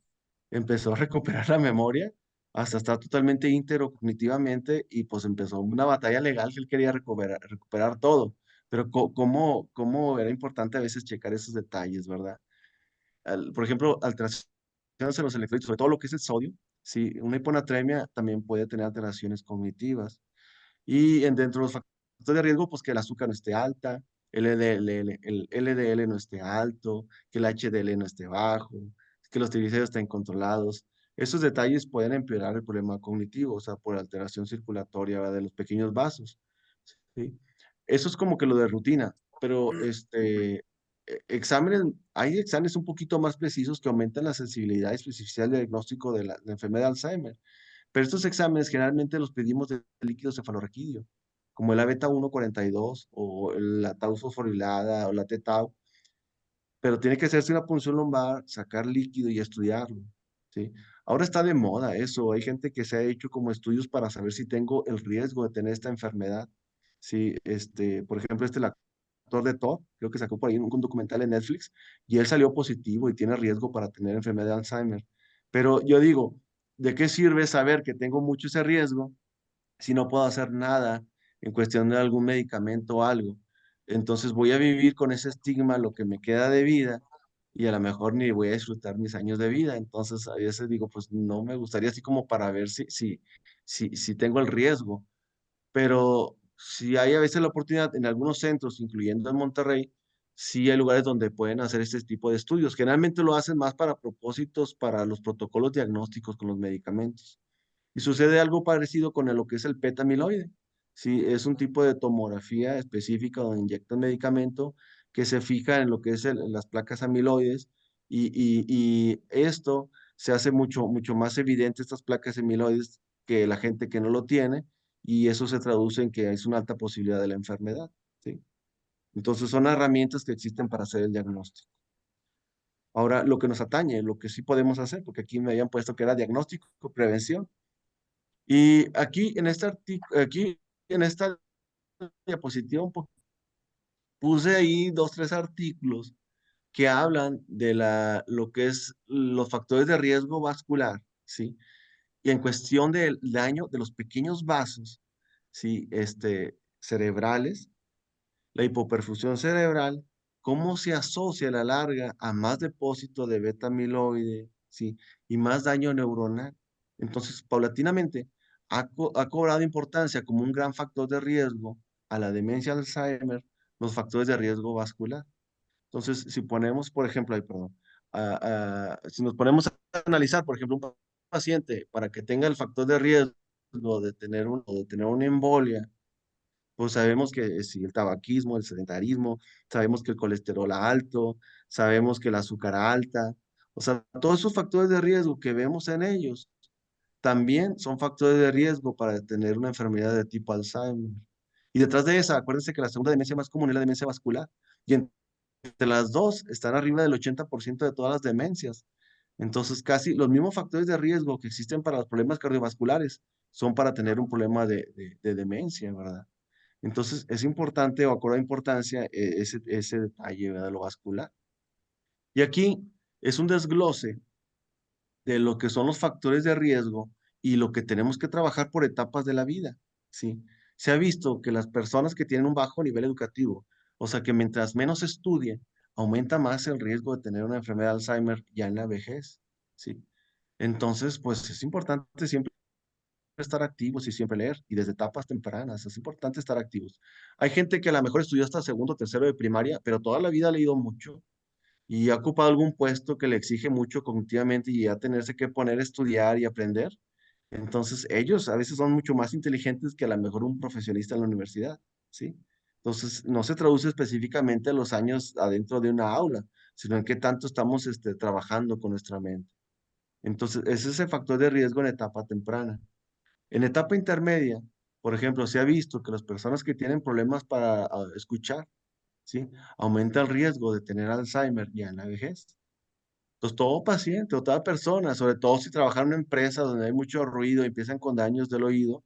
S5: empezó a recuperar la memoria hasta estar totalmente íntegro cognitivamente y pues empezó una batalla legal que él quería recuperar todo. Pero cómo era importante a veces checar esos detalles, ¿verdad? Por ejemplo, alteraciones en los electrolitos, sobre todo lo que es el sodio, sí, una hiponatremia también puede tener alteraciones cognitivas. Y dentro de los factores de riesgo, pues que el azúcar no esté alta, el LDL no esté alto, que el HDL no esté bajo, que los triglicéridos estén controlados. Esos detalles pueden empeorar el problema cognitivo, o sea, por alteración circulatoria, ¿verdad? De los pequeños vasos. ¿Sí? Eso es como que lo de rutina, pero exámenes, hay exámenes un poquito más precisos que aumentan la sensibilidad y especificidad del diagnóstico de la enfermedad de Alzheimer. Pero estos exámenes generalmente los pedimos de líquido cefalorraquídeo, como la beta 142 o la tau fosforilada o la t-tau, pero tiene que hacerse una punción lumbar, sacar líquido y estudiarlo, ¿sí? Ahora está de moda eso, hay gente que se ha hecho como estudios para saber si tengo el riesgo de tener esta enfermedad, ¿sí? Por ejemplo, el actor de Thor, creo que sacó por ahí un documental en Netflix, y él salió positivo y tiene riesgo para tener enfermedad de Alzheimer. Pero yo digo, ¿de qué sirve saber que tengo mucho ese riesgo si no puedo hacer nada en cuestión de algún medicamento o algo? Entonces voy a vivir con ese estigma lo que me queda de vida y a lo mejor ni voy a disfrutar mis años de vida. Entonces a veces digo, pues no me gustaría así como para ver si tengo el riesgo. Pero si hay a veces la oportunidad en algunos centros, incluyendo en Monterrey, sí hay lugares donde pueden hacer este tipo de estudios. Generalmente lo hacen más para propósitos, para los protocolos diagnósticos con los medicamentos. Y sucede algo parecido con lo que es el PET amiloide. Sí, es un tipo de tomografía específica donde inyectan medicamento que se fija en lo que es las placas amiloides y esto se hace mucho más evidente, estas placas amiloides, que la gente que no lo tiene y eso se traduce en que es una alta posibilidad de la enfermedad. ¿Sí? Entonces son herramientas que existen para hacer el diagnóstico. Ahora, lo que nos atañe, lo que sí podemos hacer, porque aquí me habían puesto que era diagnóstico, prevención. Y aquí en este aquí en esta diapositiva puse ahí dos, tres artículos que hablan de lo que es los factores de riesgo vascular, ¿sí? Y en cuestión del daño de los pequeños vasos, ¿sí? Cerebrales, la hipoperfusión cerebral, cómo se asocia a la larga a más depósito de beta amiloide, ¿sí? Y más daño neuronal. Entonces, paulatinamente, ha cobrado importancia como un gran factor de riesgo a la demencia de Alzheimer, los factores de riesgo vascular. Entonces, si ponemos, por ejemplo, ay, perdón, si nos ponemos a analizar, por ejemplo, un paciente para que tenga el factor de riesgo de tener una embolia, pues sabemos que si el tabaquismo, el sedentarismo, sabemos que el colesterol alto, sabemos que el azúcar alta, o sea, todos esos factores de riesgo que vemos en ellos también son factores de riesgo para tener una enfermedad de tipo Alzheimer. Y detrás de esa, acuérdense que la segunda demencia más común es la demencia vascular. Y entre las dos están arriba del 80% de todas las demencias. Entonces, casi los mismos factores de riesgo que existen para los problemas cardiovasculares son para tener un problema de demencia, ¿verdad? Entonces, es importante o acordar importancia ese detalle, ¿verdad? De lo vascular. Y aquí es un desglose de lo que son los factores de riesgo y lo que tenemos que trabajar por etapas de la vida, ¿sí? Se ha visto que las personas que tienen un bajo nivel educativo, o sea que mientras menos estudien, aumenta más el riesgo de tener una enfermedad de Alzheimer ya en la vejez, ¿sí? Entonces, pues es importante siempre estar activos y siempre leer, y desde etapas tempranas, es importante estar activos. Hay gente que a lo mejor estudió hasta segundo, tercero de primaria, pero toda la vida ha leído mucho, y ha ocupado algún puesto que le exige mucho cognitivamente y a tenerse que poner a estudiar y aprender. Entonces, ellos a veces son mucho más inteligentes que a lo mejor un profesionista en la universidad, ¿sí? Entonces, no se traduce específicamente a los años adentro de una aula, sino en qué tanto estamos trabajando con nuestra mente. Entonces, ese es el factor de riesgo en etapa temprana. En etapa intermedia, por ejemplo, se ha visto que las personas que tienen problemas para escuchar, ¿sí? Aumenta el riesgo de tener Alzheimer ya en la vejez. Entonces, todo paciente o toda persona, sobre todo si trabaja en una empresa donde hay mucho ruido y empiezan con daños del oído,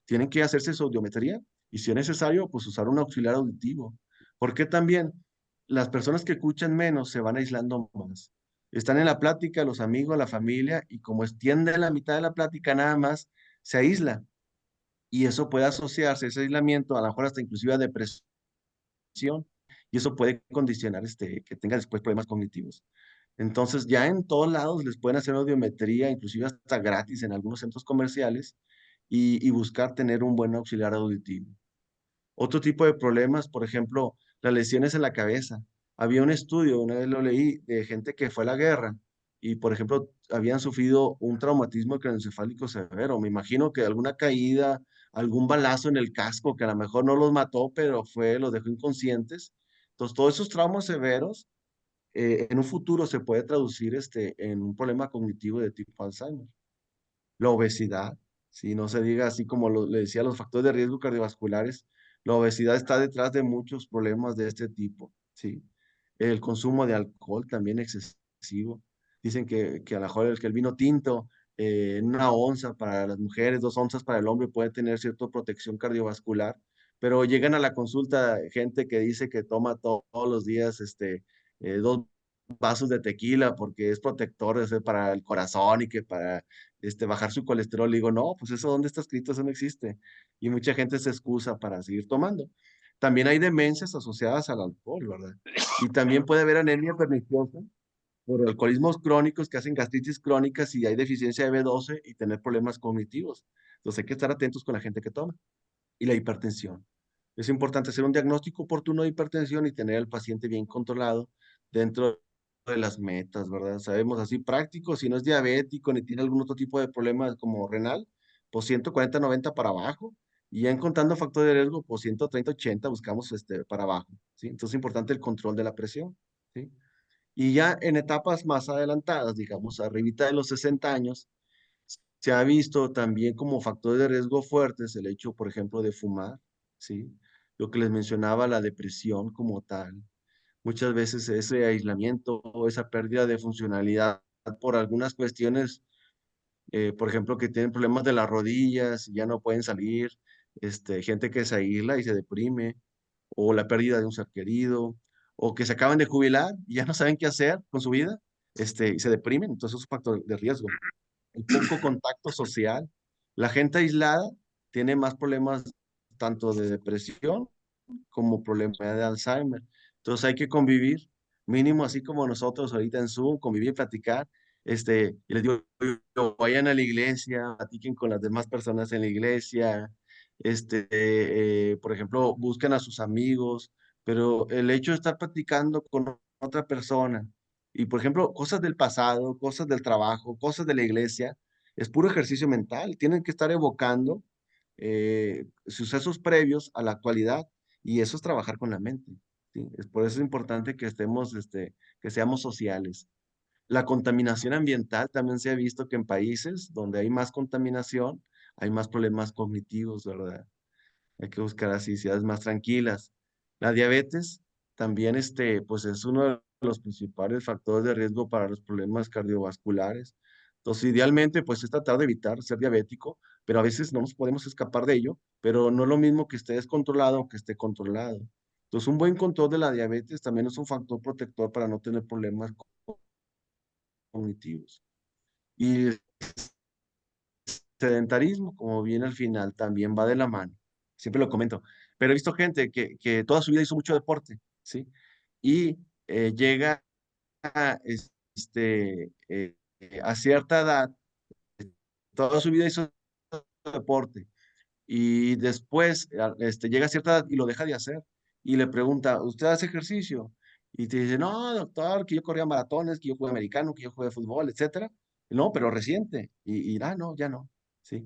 S5: tienen que hacerse su audiometría y si es necesario, pues usar un auxiliar auditivo. Porque también las personas que escuchan menos se van aislando más. Están en la plática, los amigos, la familia, y como extienden la mitad de la plática nada más, se aísla. Y eso puede asociarse, ese aislamiento, a lo mejor hasta inclusive a depresión, y eso puede condicionar que tenga después problemas cognitivos. Entonces, ya en todos lados les pueden hacer audiometría, inclusive hasta gratis en algunos centros comerciales, y buscar tener un buen auxiliar auditivo. Otro tipo de problemas, por ejemplo, las lesiones en la cabeza. Había un estudio, una vez lo leí, de gente que fue a la guerra y, por ejemplo, habían sufrido un traumatismo craneoencefálico severo. Me imagino que alguna caída, algún balazo en el casco que a lo mejor no los mató, pero los dejó inconscientes. Entonces, todos esos traumas severos en un futuro se puede traducir en un problema cognitivo de tipo Alzheimer. La obesidad, si no se diga así como le decía, los factores de riesgo cardiovasculares, la obesidad está detrás de muchos problemas de este tipo, ¿sí? El consumo de alcohol también excesivo. Dicen que a lo mejor que el vino tinto, una onza para las mujeres, 2 onzas para el hombre, puede tener cierta protección cardiovascular, pero llegan a la consulta gente que dice que toma todos los días 2 vasos de tequila porque es protector para el corazón y que para bajar su colesterol. Le digo, no, pues eso dónde está escrito, eso no existe. Y mucha gente se excusa para seguir tomando. También hay demencias asociadas al alcohol, ¿verdad? Y también puede haber anemia perniciosa por alcoholismos crónicos que hacen gastritis crónicas y hay deficiencia de B12 y tener problemas cognitivos. Entonces hay que estar atentos con la gente que toma. Y la hipertensión. Es importante hacer un diagnóstico oportuno de hipertensión y tener al paciente bien controlado dentro de las metas, ¿verdad? Sabemos así práctico, si no es diabético ni tiene algún otro tipo de problema como renal, pues 140-90 para abajo. Y ya en contando factor de riesgo, pues 130-80 buscamos para abajo, ¿sí? Entonces es importante el control de la presión, ¿sí? Y ya en etapas más adelantadas, digamos, arribita de los 60 años, se ha visto también como factor de riesgo fuertes el hecho, por ejemplo, de fumar, ¿sí? Lo que les mencionaba, la depresión como tal. Muchas veces ese aislamiento o esa pérdida de funcionalidad por algunas cuestiones, por ejemplo, que tienen problemas de las rodillas, ya no pueden salir, gente que se aísla y se deprime, o la pérdida de un ser querido, o que se acaban de jubilar y ya no saben qué hacer con su vida, y se deprimen, entonces es un factor de riesgo. El poco contacto social. La gente aislada tiene más problemas tanto de depresión como problemas de Alzheimer. Entonces hay que convivir, mínimo así como nosotros ahorita en Zoom, convivir, platicar. Y les digo, vayan a la iglesia, platiquen con las demás personas en la iglesia. Por ejemplo, busquen a sus amigos, pero el hecho de estar platicando con otra persona y, por ejemplo, cosas del pasado, cosas del trabajo, cosas de la iglesia, es puro ejercicio mental. Tienen que estar evocando sucesos previos a la actualidad y eso es trabajar con la mente. ¿Sí? Por eso es importante que que seamos sociales. La contaminación ambiental también se ha visto que en países donde hay más contaminación, hay más problemas cognitivos, ¿verdad? Hay que buscar así ciudades más tranquilas. La diabetes también pues es uno de los principales factores de riesgo para los problemas cardiovasculares. Entonces, idealmente, pues es tratar de evitar ser diabético, pero a veces no nos podemos escapar de ello, pero no es lo mismo que esté descontrolado o que esté controlado. Entonces, un buen control de la diabetes también es un factor protector para no tener problemas cognitivos. Y el sedentarismo, como viene al final, también va de la mano. Siempre lo comento. Pero he visto gente que toda su vida hizo mucho deporte, ¿sí? Y llega a, a cierta edad, toda su vida hizo deporte y después llega a cierta edad y lo deja de hacer y le pregunta, ¿usted hace ejercicio? Y te dice, no, doctor, que yo corría maratones, que yo jugué americano, que yo jugué fútbol, etcétera. No, pero reciente. No, ya no. Sí.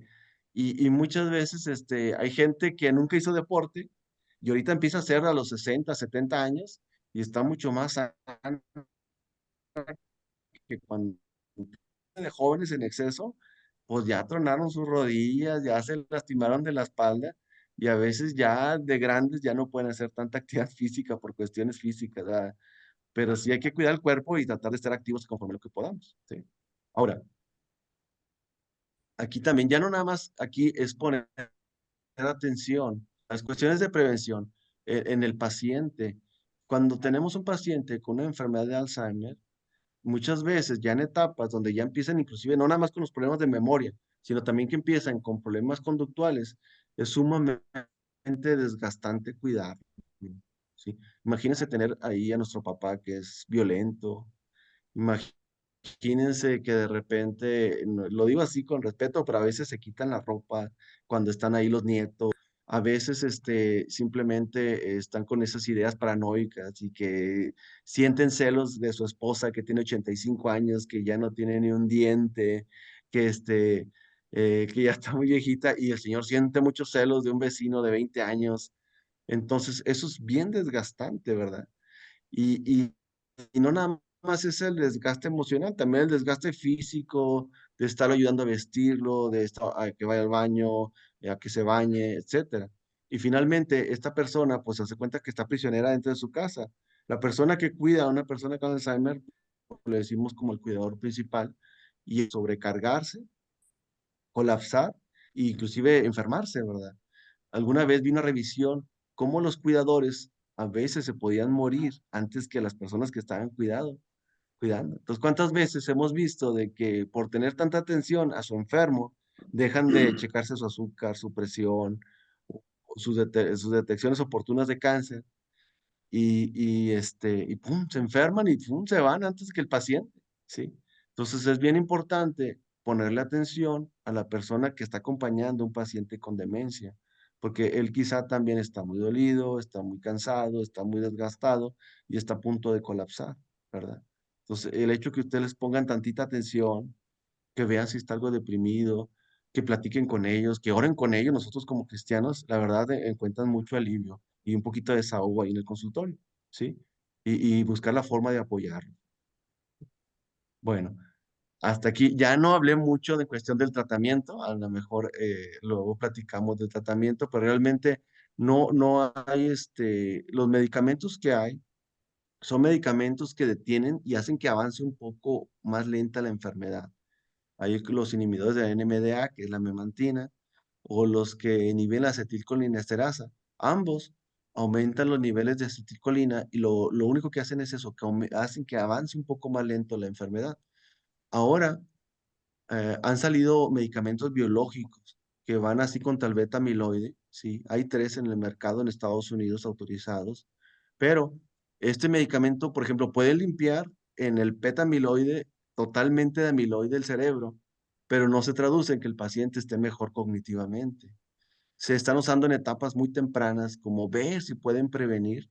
S5: Y muchas veces hay gente que nunca hizo deporte y ahorita empieza a hacer a los 60, 70 años y está mucho más sana que cuando de jóvenes en exceso, pues ya tronaron sus rodillas, ya se lastimaron de la espalda y a veces ya de grandes ya no pueden hacer tanta actividad física por cuestiones físicas, ¿verdad? Pero sí hay que cuidar el cuerpo y tratar de estar activos conforme lo que podamos, ¿sí? Ahora, aquí también, ya no nada más, aquí es poner atención a las cuestiones de prevención en el paciente. Cuando tenemos un paciente con una enfermedad de Alzheimer, muchas veces ya en etapas donde ya empiezan inclusive no nada más con los problemas de memoria, sino también que empiezan con problemas conductuales, es sumamente desgastante cuidar. ¿Sí? Imagínense tener ahí a nuestro papá que es violento, imagínense que de repente, lo digo así con respeto, pero a veces se quitan la ropa cuando están ahí los nietos. A veces simplemente están con esas ideas paranoicas y que sienten celos de su esposa que tiene 85 años, que ya no tiene ni un diente, que, que ya está muy viejita y el señor siente muchos celos de un vecino de 20 años. Entonces, eso es bien desgastante, ¿verdad? Y, y no nada más es el desgaste emocional, también el desgaste físico, de estar ayudando a vestirlo, de estar, a que vaya al baño, a que se bañe, etcétera. Y finalmente, esta persona, pues, se hace cuenta que está prisionera dentro de su casa. La persona que cuida a una persona con Alzheimer, le decimos como el cuidador principal, y sobrecargarse, colapsar e inclusive enfermarse, ¿verdad? Alguna vez vi una revisión cómo los cuidadores a veces se podían morir antes que las personas que estaban cuidando. Entonces, ¿cuántas veces hemos visto de que por tener tanta atención a su enfermo, dejan de checarse su azúcar, su presión, o sus detecciones oportunas de cáncer y pum, se enferman y pum, se van antes que el paciente, ¿sí? Entonces es bien importante ponerle atención a la persona que está acompañando a un paciente con demencia, porque él quizá también está muy dolido, está muy cansado, está muy desgastado y está a punto de colapsar, ¿verdad? Entonces el hecho que ustedes les pongan tantita atención, que vean si está algo deprimido, que platiquen con ellos, que oren con ellos, nosotros como cristianos, la verdad, encuentran mucho alivio y un poquito de desahogo ahí en el consultorio, ¿sí? Y buscar la forma de apoyarlo. Bueno, hasta aquí ya no hablé mucho de cuestión del tratamiento, a lo mejor luego platicamos del tratamiento, pero realmente no hay los medicamentos que hay son medicamentos que detienen y hacen que avance un poco más lenta la enfermedad. Hay los inhibidores de la NMDA, que es la memantina, o los que inhiben la acetilcolinesterasa. Ambos aumentan los niveles de acetilcolina y lo único que hacen es eso, que hacen que avance un poco más lento la enfermedad. Ahora han salido medicamentos biológicos que van así contra el beta amiloide, ¿sí? Hay 3 en el mercado en Estados Unidos autorizados, pero este medicamento, por ejemplo, puede limpiar en el beta amiloide totalmente de amiloide del cerebro, pero no se traduce en que el paciente esté mejor cognitivamente. Se están usando en etapas muy tempranas, como ver si pueden prevenir,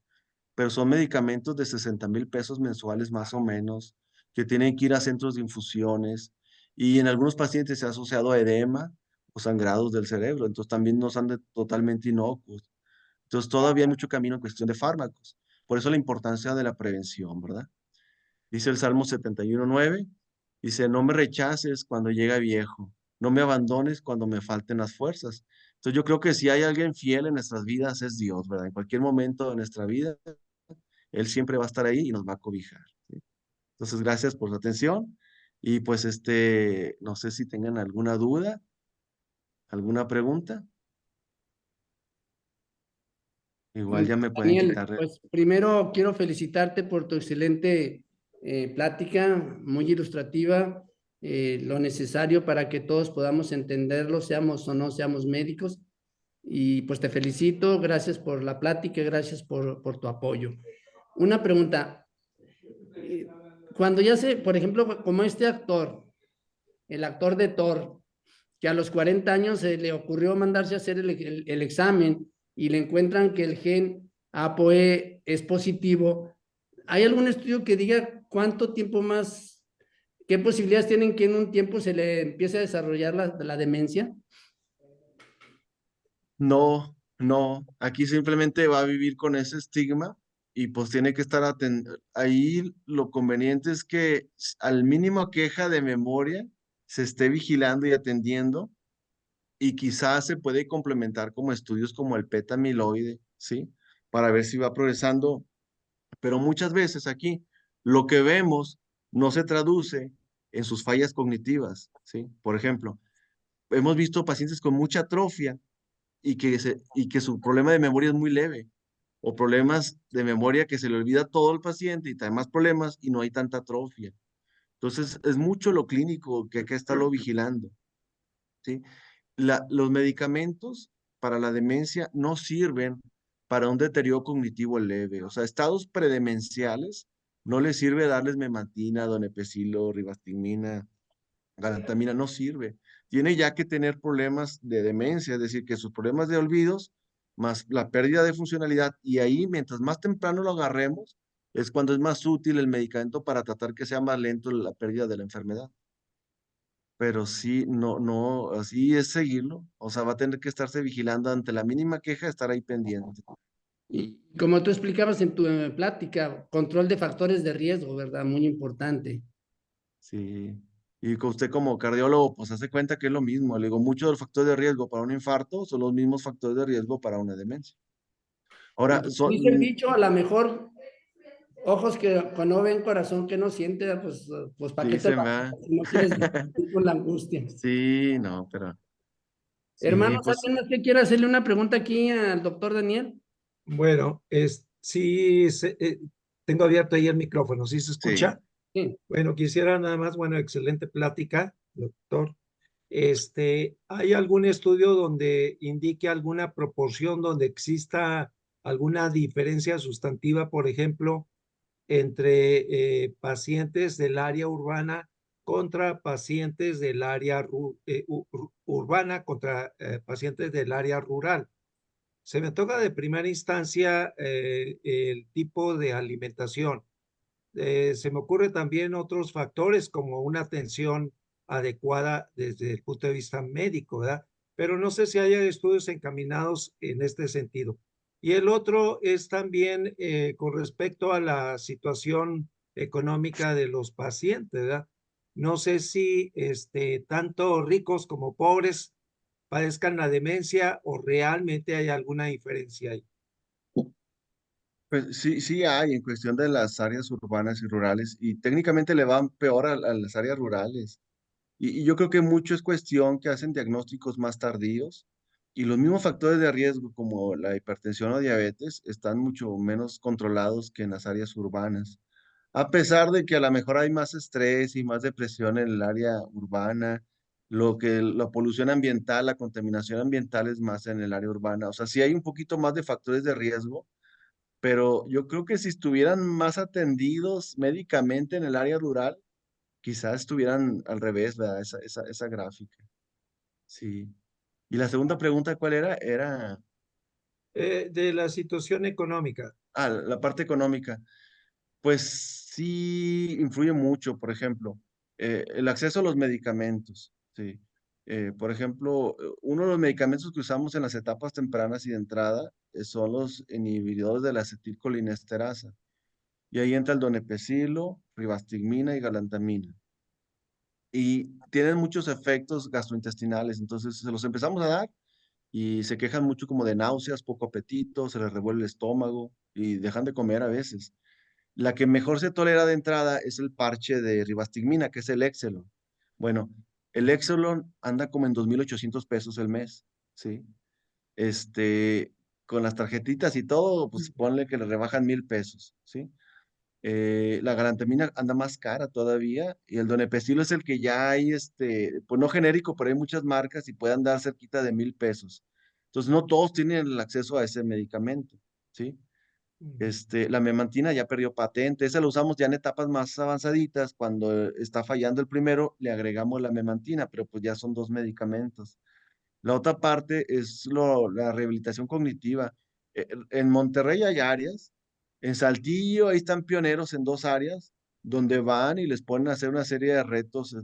S5: pero son medicamentos de 60,000 pesos mensuales más o menos, que tienen que ir a centros de infusiones y en algunos pacientes se ha asociado a edema o sangrados del cerebro, entonces también no son totalmente inocuos. Entonces todavía hay mucho camino en cuestión de fármacos. Por eso la importancia de la prevención, ¿verdad? Dice el Salmo 71:9, dice, no me rechaces cuando llegue viejo, no me abandones cuando me falten las fuerzas. Entonces yo creo que si hay alguien fiel en nuestras vidas es Dios, ¿verdad? En cualquier momento de nuestra vida Él siempre va a estar ahí y nos va a cobijar, ¿sí? Entonces, gracias por su atención y pues no sé si tengan alguna duda, alguna pregunta. Igual ya me pueden
S3: Daniel,
S5: quitar.
S3: pues primero quiero felicitarte por tu excelente plática, muy ilustrativa, lo necesario para que todos podamos entenderlo, seamos o no seamos médicos. Y pues te felicito, gracias por la plática, gracias por tu apoyo. Una pregunta, cuando ya se, por ejemplo, como este actor, el actor de Thor, que a los 40 años se le ocurrió mandarse a hacer el examen y le encuentran que el gen ApoE es positivo, ¿hay algún estudio que diga cuánto tiempo más, qué posibilidades tienen que en un tiempo se le empiece a desarrollar la demencia?
S5: No, no, aquí simplemente va a vivir con ese estigma y pues tiene que estar ahí. Lo conveniente es que al mínimo queja de memoria se esté vigilando y atendiendo, y quizás se puede complementar como estudios como el PET amiloide, ¿sí? Para ver si va progresando, pero muchas veces aquí lo que vemos no se traduce en sus fallas cognitivas, ¿sí? Por ejemplo, hemos visto pacientes con mucha atrofia y que su problema de memoria es muy leve, o problemas de memoria que se le olvida todo al paciente y trae más problemas y no hay tanta atrofia. Entonces, es mucho lo clínico que hay que estarlo vigilando, ¿sí? Los medicamentos para la demencia no sirven para un deterioro cognitivo leve. O sea, estados predemenciales no les sirve darles memantina, donepezilo, ribastigmina, galantamina, no sirve. Tiene ya que tener problemas de demencia, es decir, que sus problemas de olvidos más la pérdida de funcionalidad, y ahí mientras más temprano lo agarremos es cuando es más útil el medicamento para tratar que sea más lento la pérdida de la enfermedad. Pero sí, no, así es seguirlo. O sea, va a tener que estarse vigilando ante la mínima queja, estar ahí pendiente.
S3: Y como tú explicabas en tu plática, control de factores de riesgo, ¿verdad? Muy importante.
S5: Sí. Y con usted como cardiólogo, pues hace cuenta que es lo mismo. Le digo, muchos de los factores de riesgo para un infarto son los mismos factores de riesgo para una demencia.
S3: Y
S5: Ahora,
S3: como dice el dicho, a lo mejor ojos que no ven, corazón que no siente, pues ¿para qué te
S5: dicen,
S3: lo
S5: va.
S3: haces si no quieres vivir con la angustia?
S5: Sí, no, pero sí,
S3: Hermanos,
S5: pues
S3: ¿alguien más que quiera hacerle una pregunta aquí al doctor Daniel?
S1: Bueno, sí, tengo abierto ahí el micrófono, ¿sí se
S5: sí.
S1: escucha?
S3: Sí.
S1: Bueno, quisiera nada más, bueno, excelente plática, doctor. ¿Hay algún estudio donde indique alguna proporción donde exista alguna diferencia sustantiva, por ejemplo, entre pacientes del área urbana contra pacientes del área urbana contra pacientes del área rural? Se me toca de primera instancia el tipo de alimentación. Se me ocurre también otros factores como una atención adecuada desde el punto de vista médico, ¿verdad? Pero no sé si haya estudios encaminados en este sentido. Y el otro es también con respecto a la situación económica de los pacientes, ¿verdad? No sé si tanto ricos como pobres padezcan la demencia o realmente hay alguna diferencia ahí.
S5: Pues sí, sí hay en cuestión de las áreas urbanas y rurales, y técnicamente le van peor a las áreas rurales. Y yo creo que mucho es cuestión que hacen diagnósticos más tardíos, y los mismos factores de riesgo como la hipertensión o diabetes están mucho menos controlados que en las áreas urbanas. A pesar de que a lo mejor hay más estrés y más depresión en el área urbana, la polución ambiental, la contaminación ambiental es más en el área urbana. O sea, sí hay un poquito más de factores de riesgo, pero yo creo que si estuvieran más atendidos médicamente en el área rural, quizás estuvieran al revés, ¿verdad? Esa gráfica. Sí. Y la segunda pregunta, ¿cuál era? Era,
S1: De la situación económica.
S5: la parte económica. Pues sí, influye mucho, por ejemplo, el acceso a los medicamentos, ¿sí? Por ejemplo, uno de los medicamentos que usamos en las etapas tempranas y de entrada son los inhibidores de la acetilcolinesterasa. Y ahí entra el donepezilo, ribastigmina y galantamina. Y tienen muchos efectos gastrointestinales, entonces se los empezamos a dar y se quejan mucho como de náuseas, poco apetito, se les revuelve el estómago y dejan de comer a veces. La que mejor se tolera de entrada es el parche de ribastigmina, que es el Exelon. Bueno, el Exelon anda como en 2,800 pesos el mes, ¿sí? Este, con las tarjetitas y todo, pues ponle que le rebajan 1,000 pesos, ¿sí? La galantamina anda más cara todavía y el donepezilo es el que ya hay, pues no genérico, pero hay muchas marcas y puede andar cerquita de 1,000 pesos. Entonces, no todos tienen el acceso a ese medicamento, ¿sí? La memantina ya perdió patente, esa la usamos ya en etapas más avanzaditas, cuando está fallando el primero, le agregamos la memantina, pero pues ya son dos medicamentos. La otra parte es la rehabilitación cognitiva. En Monterrey hay áreas, en Saltillo ahí están pioneros en dos áreas, donde van y les ponen a hacer una serie de retos,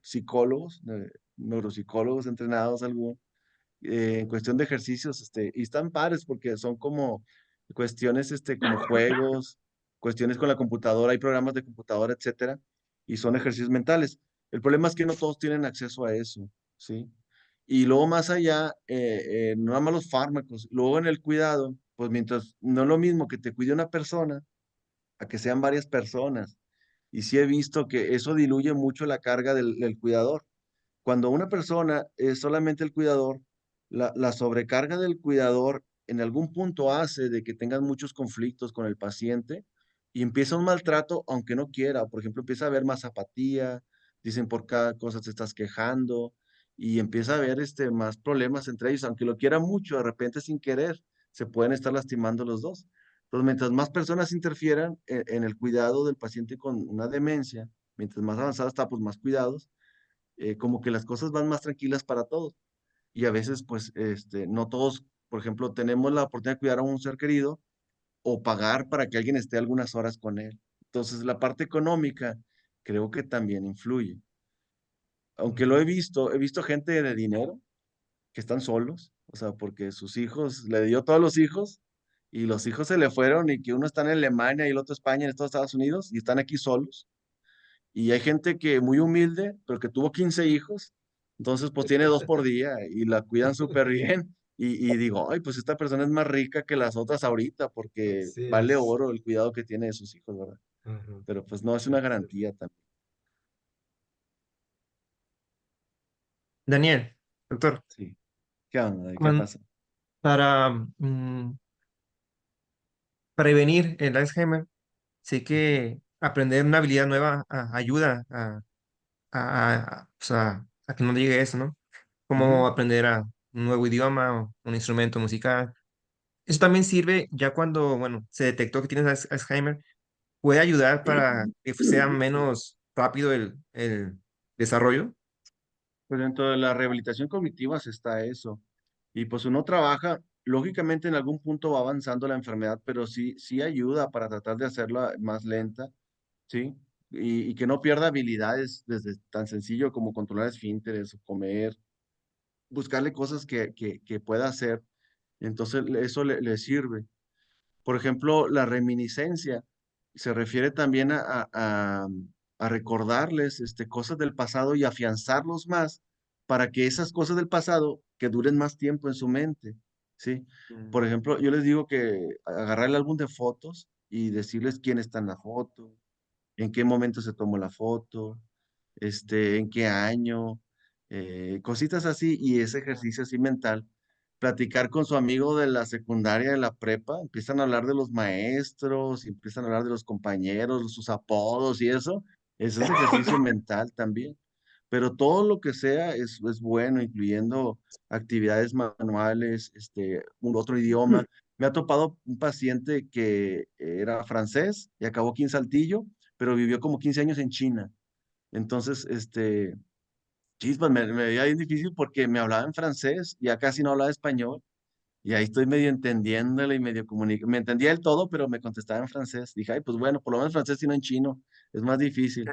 S5: psicólogos, neuropsicólogos entrenados, algunos en cuestión de ejercicios, y están padres porque son como cuestiones, como juegos, cuestiones con la computadora, hay programas de computadora, etcétera, y son ejercicios mentales. El problema es que no todos tienen acceso a eso, ¿sí? Y luego más allá, no nada más los fármacos, luego en el cuidado, pues mientras, no es lo mismo que te cuide una persona a que sean varias personas. Y sí he visto que eso diluye mucho la carga del cuidador. Cuando una persona es solamente el cuidador, la sobrecarga del cuidador en algún punto hace de que tengan muchos conflictos con el paciente y empieza un maltrato aunque no quiera. Por ejemplo, empieza a haber más apatía, dicen por cada cosa te estás quejando y empieza a haber más problemas entre ellos, aunque lo quiera mucho, de repente sin querer, se pueden estar lastimando los dos. Entonces, mientras más personas interfieran en el cuidado del paciente con una demencia, mientras más avanzada está, pues más cuidados como que las cosas van más tranquilas para todos. Y a veces, pues, no todos, por ejemplo, tenemos la oportunidad de cuidar a un ser querido o pagar para que alguien esté algunas horas con él. Entonces, la parte económica creo que también influye. Aunque lo he visto gente de dinero que están solos, o sea, porque sus hijos, le dio todos los hijos y los hijos se le fueron y que uno está en Alemania y el otro España, en Estados Unidos y están aquí solos. Y hay gente que muy humilde, pero que tuvo 15 hijos, entonces pues tiene dos por día y la cuidan súper bien. Y digo, ay, pues esta persona es más rica que las otras ahorita porque
S1: Así
S5: vale
S1: es.
S5: oro el cuidado que tiene de sus hijos, ¿verdad?
S1: Ajá.
S5: Pero pues no es una garantía también.
S2: Daniel, doctor,
S5: Sí. ¿Qué onda? ¿Qué
S2: cuan-
S5: pasa?
S2: para prevenir el Alzheimer, sé que aprender una habilidad nueva ayuda a que no llegue eso, ¿no?
S5: Ujú.
S2: Como aprender un nuevo idioma o un instrumento musical. Eso también sirve ya cuando, bueno, se detectó que tienes Alzheimer, puede ayudar para que sea menos rápido el desarrollo.
S5: Pues dentro de la rehabilitación cognitiva se está eso. Y pues uno trabaja, lógicamente en algún punto va avanzando la enfermedad, pero sí, sí ayuda para tratar de hacerla más lenta. Sí, y que no pierda habilidades desde tan sencillo como controlar esfínteres o comer, buscarle cosas que pueda hacer. Entonces eso le sirve. Por ejemplo, la reminiscencia se refiere también a recordarles cosas del pasado y afianzarlos más para que esas cosas del pasado que duren más tiempo en su mente. ¿Sí? Por ejemplo, yo les digo que agarrar el álbum de fotos y decirles quién está en la foto, en qué momento se tomó la foto, en qué año, cositas así, y ese ejercicio así mental, platicar con su amigo de la secundaria, de la prepa, empiezan a hablar de los maestros, y empiezan a hablar de los compañeros, sus apodos y eso es ejercicio mental también. Pero todo lo que sea es bueno, incluyendo actividades manuales, un otro idioma. Me ha topado un paciente que era francés y acabó aquí en Saltillo, pero vivió como 15 años en China. Entonces, chispas, me veía bien difícil porque me hablaba en francés, y ya casi no hablaba español, y ahí estoy medio entendiéndole y medio comunicando. Me entendía el todo, pero me contestaba en francés. Dije, ay, pues bueno, por lo menos francés y no en chino, es más difícil.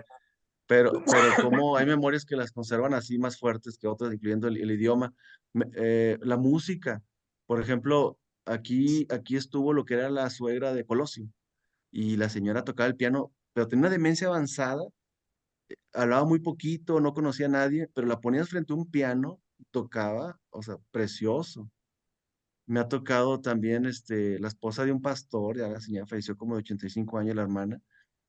S5: Pero como hay memorias que las conservan así más fuertes que otras, incluyendo el idioma. La música, por ejemplo, aquí estuvo lo que era la suegra de Colosio, y la señora tocaba el piano, pero tenía una demencia avanzada, hablaba muy poquito, no conocía a nadie, pero la ponías frente a un piano, tocaba, o sea, precioso. Me ha tocado también, la esposa de un pastor, ya la señora falleció como de 85 años, la hermana,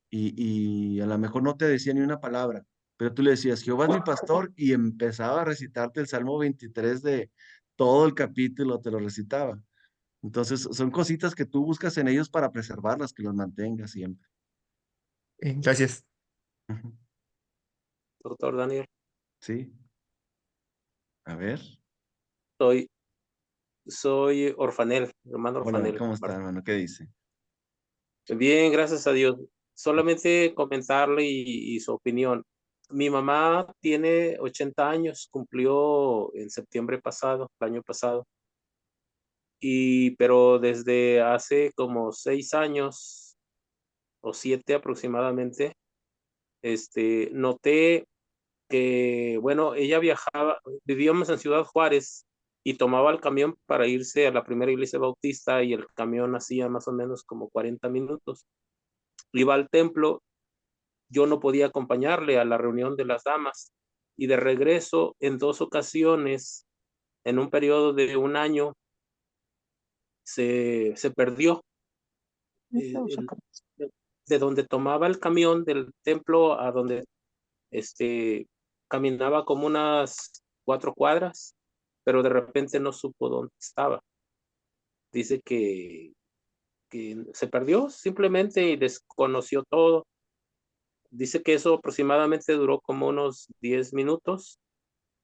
S5: y a lo mejor no te decía ni una palabra, pero tú le decías, Jehová es mi pastor, y empezaba a recitarte el Salmo 23 de todo el capítulo, te lo recitaba. Entonces, son cositas que tú buscas en ellos para preservarlas, que los mantengas siempre.
S2: Gracias.
S5: Ujú.
S6: Doctor Daniel,
S5: Sí, a ver.
S6: soy Orfanel, hermano
S5: Hola,
S6: Orfanel.
S5: ¿cómo está, hermano? ¿Qué dice?
S6: Bien, gracias a Dios. Solamente comentarle y su opinión. Mi mamá tiene 80 años, cumplió en septiembre pasado, el año pasado, pero desde hace como 6 años o 7 aproximadamente, noté que, bueno, ella viajaba, vivíamos en Ciudad Juárez y tomaba el camión para irse a la primera iglesia bautista y el camión hacía más o menos como 40 minutos. Iba al templo, yo no podía acompañarle a la reunión de las damas y de regreso en 2 ocasiones, en un periodo de un año, se perdió. De donde tomaba el camión del templo a donde caminaba como unas 4 cuadras, pero de repente no supo dónde estaba. Dice que se perdió simplemente y desconoció todo. Dice que eso aproximadamente duró como unos 10 minutos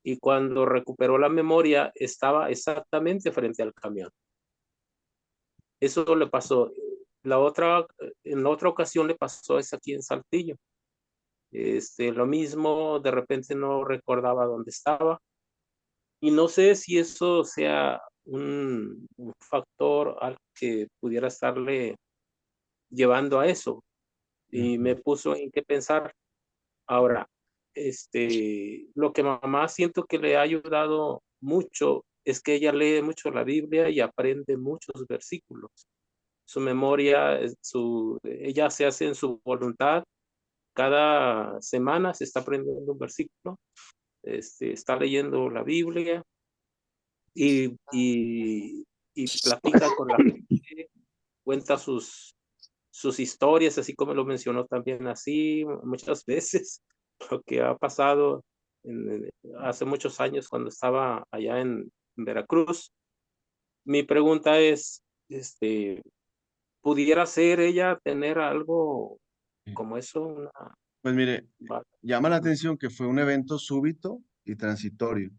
S6: y cuando recuperó la memoria estaba exactamente frente al camión. Eso le pasó. En la otra ocasión le pasó es aquí en Saltillo. Lo mismo, de repente no recordaba dónde estaba. Y no sé si eso sea un factor al que pudiera estarle llevando a eso. Y me puso en qué pensar. Ahora, lo que mamá siento que le ha ayudado mucho es que ella lee mucho la Biblia y aprende muchos versículos. Su memoria, ella se hace en su voluntad. Cada semana se está aprendiendo un versículo, está leyendo la Biblia y platica con la gente, cuenta sus historias, así como lo mencionó también así muchas veces, lo que ha pasado hace muchos años cuando estaba allá en Veracruz. Mi pregunta es, ¿pudiera ser ella tener algo como eso?
S5: Pues mire, llama la atención que fue un evento súbito y transitorio.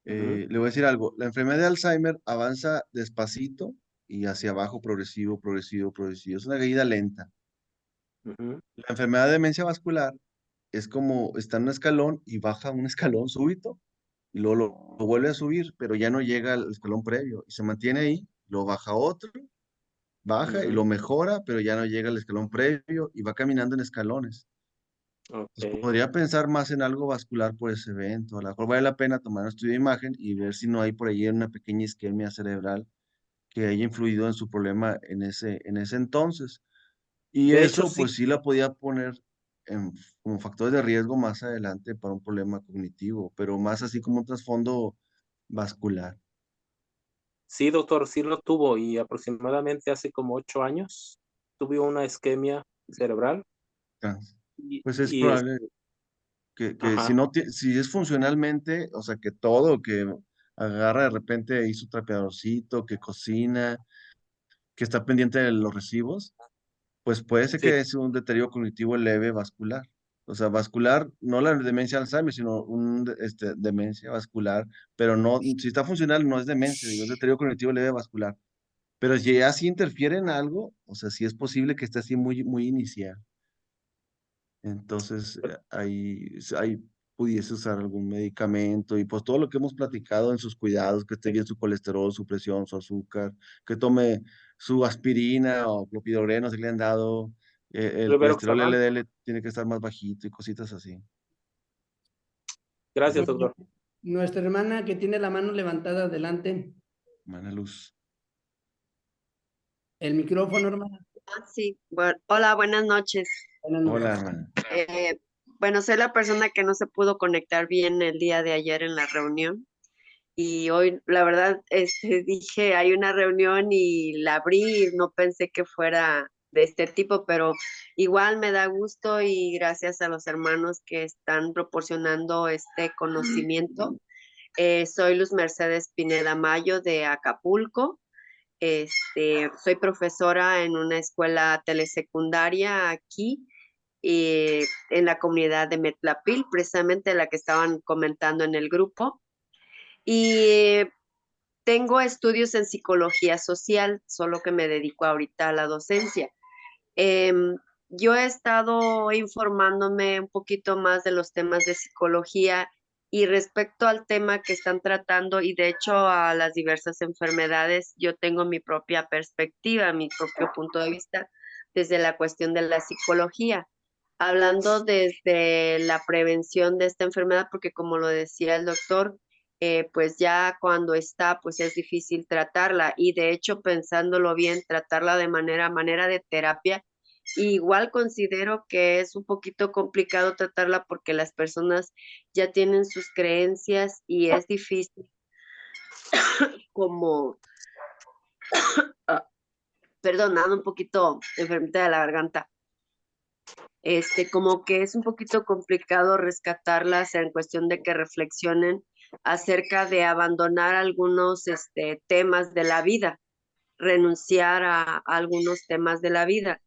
S6: Ujú,
S5: Le voy a decir algo, la enfermedad de Alzheimer avanza despacito y hacia abajo, progresivo, progresivo, progresivo. Es una caída lenta.
S6: ujú,
S5: La enfermedad de demencia vascular es como está en un escalón y baja un escalón súbito y luego lo vuelve a subir, pero ya no llega al escalón previo y se mantiene ahí, lo baja otro, baja y
S6: ujú.
S5: lo mejora, pero ya no llega al escalón previo y va caminando en escalones. Pues
S6: Ok.
S5: podría pensar más en algo vascular por ese evento. A lo mejor vale la pena tomar un estudio de imagen y ver si no hay por ahí una pequeña isquemia cerebral que haya influido en su problema en ese entonces. Y
S6: De hecho,
S5: eso,
S6: sí,
S5: pues sí la podía poner como factores de riesgo más adelante para un problema cognitivo, pero más así como un trasfondo vascular.
S6: sí, doctor, sí lo tuvo y aproximadamente hace como 8 años tuvo una isquemia cerebral
S5: Trans.
S6: y,
S5: Pues es
S6: y
S5: probable que si
S6: ajá,
S5: no, si es funcionalmente, o sea, que todo, que agarra de repente ahí su trapeadorcito, que cocina, que está pendiente de los recibos, pues puede ser
S6: sí,
S5: que es un deterioro cognitivo leve vascular. O sea, vascular, no la demencia de Alzheimer, sino demencia vascular, pero no, si está funcional no es demencia, digo, es deterioro cognitivo leve vascular. Pero si ya sí interfiere en algo, o sea, sí es posible que esté así muy, muy inicial. Entonces, ahí pudiese usar algún medicamento y pues todo lo que hemos platicado en sus cuidados, que esté bien su colesterol, su presión, su azúcar, que tome su aspirina o clopidogrel, si le han dado, el colesterol
S6: Rivaroxaban.
S5: LDL tiene que estar más bajito y cositas así.
S6: Gracias,
S5: Ujú.
S6: doctor.
S3: Nuestra hermana que tiene la mano levantada adelante.
S5: Mana luz.
S3: El micrófono, hermana.
S4: Sí. Hola, buenas noches.
S3: Buenas
S5: Hola,
S3: noches.
S5: hermana.
S4: Bueno, soy la persona que no se pudo conectar bien el día de ayer en la reunión y hoy, la verdad, dije, hay una reunión y la abrí, no pensé que fuera de este tipo, pero igual me da gusto y gracias a los hermanos que están proporcionando este conocimiento. Soy Luz Mercedes Pineda Mayo de Acapulco. Soy profesora en una escuela telesecundaria aquí en la comunidad de Metlapil, precisamente la que estaban comentando en el grupo. Y tengo estudios en psicología social, solo que me dedico ahorita a la docencia. Em, yo he estado informándome un poquito más de los temas de psicología y respecto al tema que están tratando y de hecho a las diversas enfermedades, yo tengo mi propia perspectiva, mi propio punto de vista desde la cuestión de la psicología, hablando desde la prevención de esta enfermedad, porque como lo decía el doctor, pues ya cuando está, pues es difícil tratarla y de hecho pensándolo bien, tratarla de manera de terapia. Igual considero que es un poquito complicado tratarla porque las personas ya tienen sus creencias y es difícil como, perdonando un poquito enfermita de la garganta, como que es un poquito complicado rescatarlas en cuestión de que reflexionen acerca de abandonar algunos temas de la vida, renunciar a algunos temas de la vida.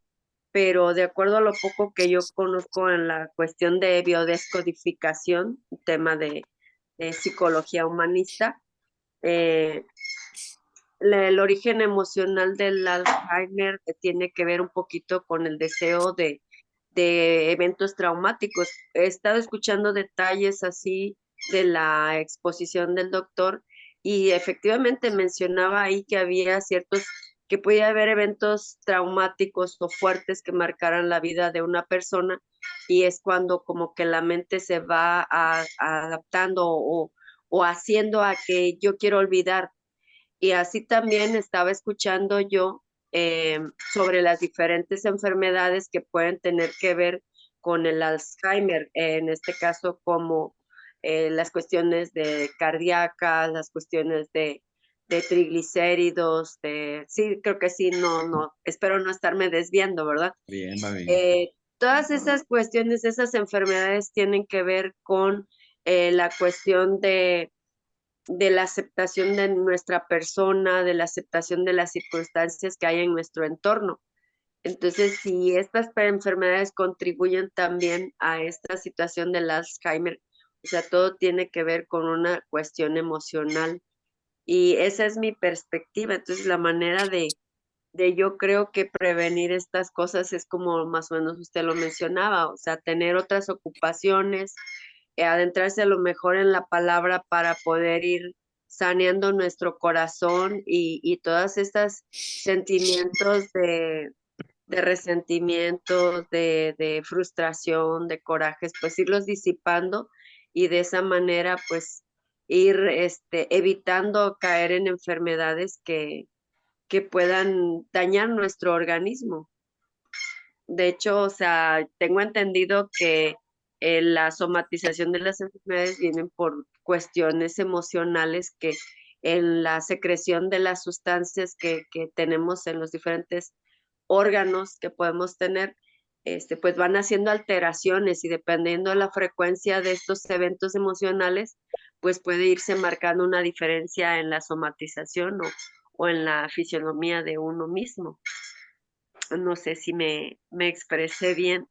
S4: Pero de acuerdo a lo poco que yo conozco en la cuestión de biodescodificación, tema de psicología humanista, eh, el origen emocional del Alzheimer tiene que ver un poquito con el deseo de eventos traumáticos. He estado escuchando detalles así de la exposición del doctor y efectivamente mencionaba ahí que había ciertos, que podía haber eventos traumáticos o fuertes que marcaran la vida de una persona y es cuando como que la mente se va adaptando o haciendo a que yo quiero olvidar y así también estaba escuchando yo sobre las diferentes enfermedades que pueden tener que ver con el Alzheimer, en este caso como las cuestiones de cardíacas, las cuestiones de triglicéridos, sí, creo que sí, no, espero no estarme desviando, ¿verdad?
S5: Bien, va bien.
S4: Todas esas cuestiones, esas enfermedades tienen que ver con la cuestión de la aceptación de nuestra persona, de la aceptación de las circunstancias que hay en nuestro entorno. Entonces, si estas enfermedades contribuyen también a esta situación del Alzheimer, o sea, todo tiene que ver con una cuestión emocional. Y esa es mi perspectiva. Entonces, la manera de yo creo que prevenir estas cosas es como más o menos usted lo mencionaba, o sea, tener otras ocupaciones, adentrarse a lo mejor en la palabra para poder ir saneando nuestro corazón y todas estas sentimientos de resentimiento, de frustración, de corajes, pues irlos disipando y de esa manera pues ir evitando caer en enfermedades que puedan dañar nuestro organismo. De hecho, o sea, tengo entendido que la somatización de las enfermedades vienen por cuestiones emocionales que en la secreción de las sustancias que tenemos en los diferentes órganos que podemos tener, pues van haciendo alteraciones y dependiendo de la frecuencia de estos eventos emocionales, pues puede irse marcando una diferencia en la somatización o en la fisionomía de uno mismo. No sé si me expresé bien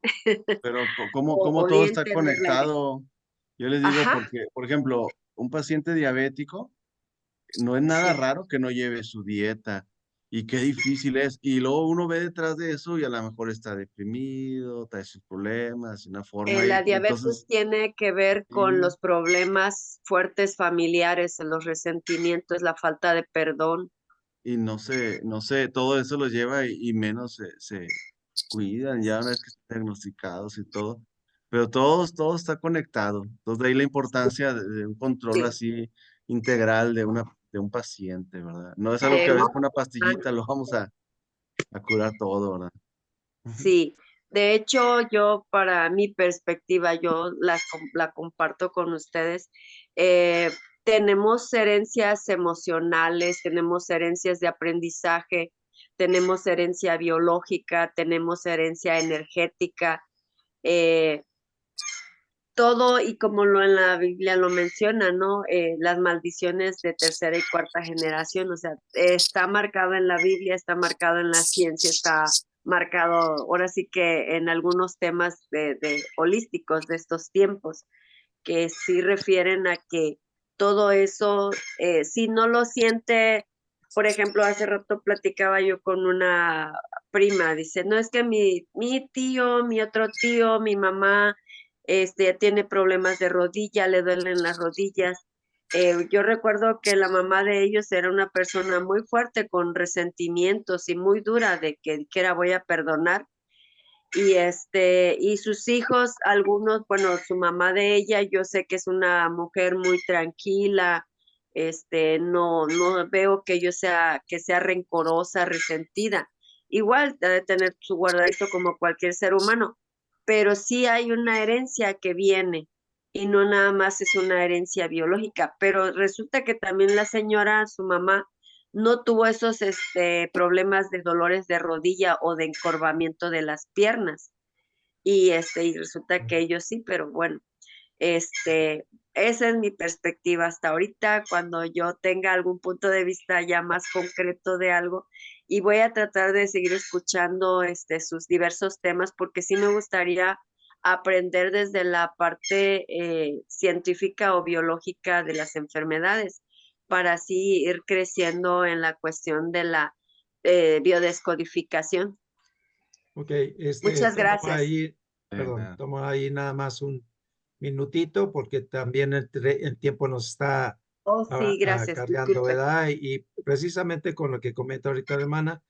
S5: Pero cómo
S4: o di
S5: todo
S4: a
S5: está
S4: entender la idea.
S5: conectado. Yo les digo
S4: Ajá,
S5: porque, por ejemplo, un paciente diabético no es nada
S4: sí.
S5: raro que no lleve su dieta y qué difícil es. Y luego uno ve detrás de eso y a lo mejor está deprimido, trae sus problemas, una forma
S4: La
S5: y
S4: diabetes
S5: entonces,
S4: tiene que ver con
S5: sí,
S4: los problemas fuertes familiares, los resentimientos, la falta de perdón.
S5: y no sé, todo eso los lleva y menos se cuidan ya una vez que están diagnosticados y todo. Pero todo está conectado. Entonces, de ahí la importancia de un control
S4: Sí,
S5: así integral de un paciente, ¿verdad? No es algo que a veces con una
S4: emocional.
S5: pastillita lo vamos a curar todo, ¿verdad?
S4: Sí, de hecho, yo para mi perspectiva, yo la comparto con ustedes. tenemos herencias emocionales, tenemos herencias de aprendizaje, tenemos herencia biológica, tenemos herencia energética, todo, y como en la Biblia lo menciona, ¿no? Las maldiciones de tercera y cuarta generación, o sea, está marcado en la Biblia, está marcado en la ciencia, está marcado ahora sí que en algunos temas de holísticos de estos tiempos, que sí refieren a que todo eso, si no lo siente, por ejemplo, hace rato platicaba yo con una prima, dice, no, es que mi tío, mi otro tío, mi mamá, tiene problemas de rodilla, le duelen las rodillas. Yo recuerdo que la mamá de ellos era una persona muy fuerte, con resentimientos y muy dura, de que era voy a perdonar. Y sus hijos, algunos, bueno, su mamá de ella, yo sé que es una mujer muy tranquila, no veo que que sea rencorosa, resentida. Igual debe tener su guardadito como cualquier ser humano, pero sí hay una herencia que viene, y no nada más es una herencia biológica, pero resulta que también la señora, su mamá, no tuvo esos problemas de dolores de rodilla o de encorvamiento de las piernas. Y resulta que ellos sí, pero bueno, esa es mi perspectiva hasta ahorita. Cuando yo tenga algún punto de vista ya más concreto de algo, y voy a tratar de seguir escuchando sus diversos temas, porque sí me gustaría aprender desde la parte científica o biológica de las enfermedades, para así ir creciendo en la cuestión de la biodescodificación.
S1: Ok,
S4: Muchas gracias.
S1: perdón, tomo ahí nada más un minutito porque también el tiempo nos está
S4: Oh, sí, gracias.
S1: cargando,
S4: Disculpe.
S1: ¿verdad? Y precisamente con lo que comenta ahorita la hermana,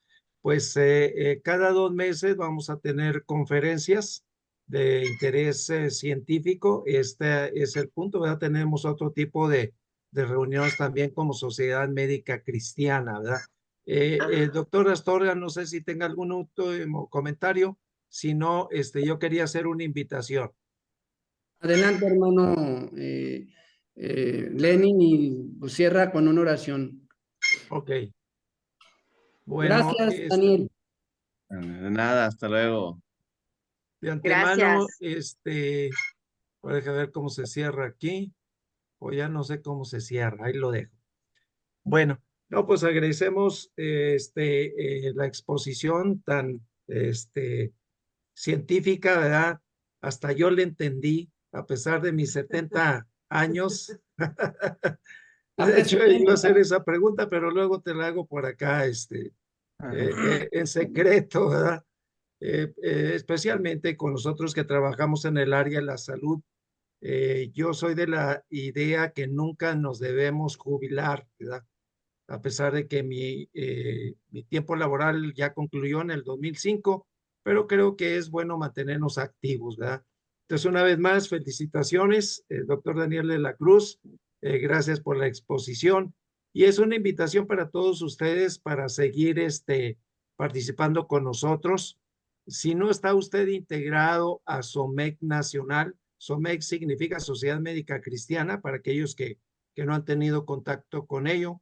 S1: pues cada 2 meses vamos a tener conferencias de interés científico. Este es el punto, ¿verdad? Tenemos otro tipo de reuniones también como Sociedad Médica Cristiana, ¿verdad? Doctor Astorga, no sé si tenga algún último comentario. Si no, yo quería hacer una invitación.
S3: Adelante, hermano Lenin, y pues, cierra con una oración.
S1: Ok. Bueno,
S3: Gracias, Daniel.
S5: De nada, hasta luego.
S1: de antemano,
S4: Gracias.
S1: voy a dejar ver cómo se cierra aquí, o ya no sé cómo se cierra, ahí lo dejo. Bueno, no, pues agradecemos la exposición tan científica, ¿verdad? Hasta yo le entendí, a pesar de mis 70 años. De hecho, iba a hacer esa pregunta, pero luego te la hago por acá, en secreto, ¿verdad? Especialmente con nosotros que trabajamos en el área de la salud. Yo soy de la idea que nunca nos debemos jubilar, ¿verdad? A pesar de que mi tiempo laboral ya concluyó en el 2005, pero creo que es bueno mantenernos activos, ¿verdad? Entonces, una vez más, felicitaciones, doctor Daniel de la Cruz, gracias por la exposición, y es una invitación para todos ustedes para seguir participando con nosotros. Si no está usted integrado a SOMEC Nacional, SOMEC significa Sociedad Médica Cristiana, para aquellos que no han tenido contacto con ello.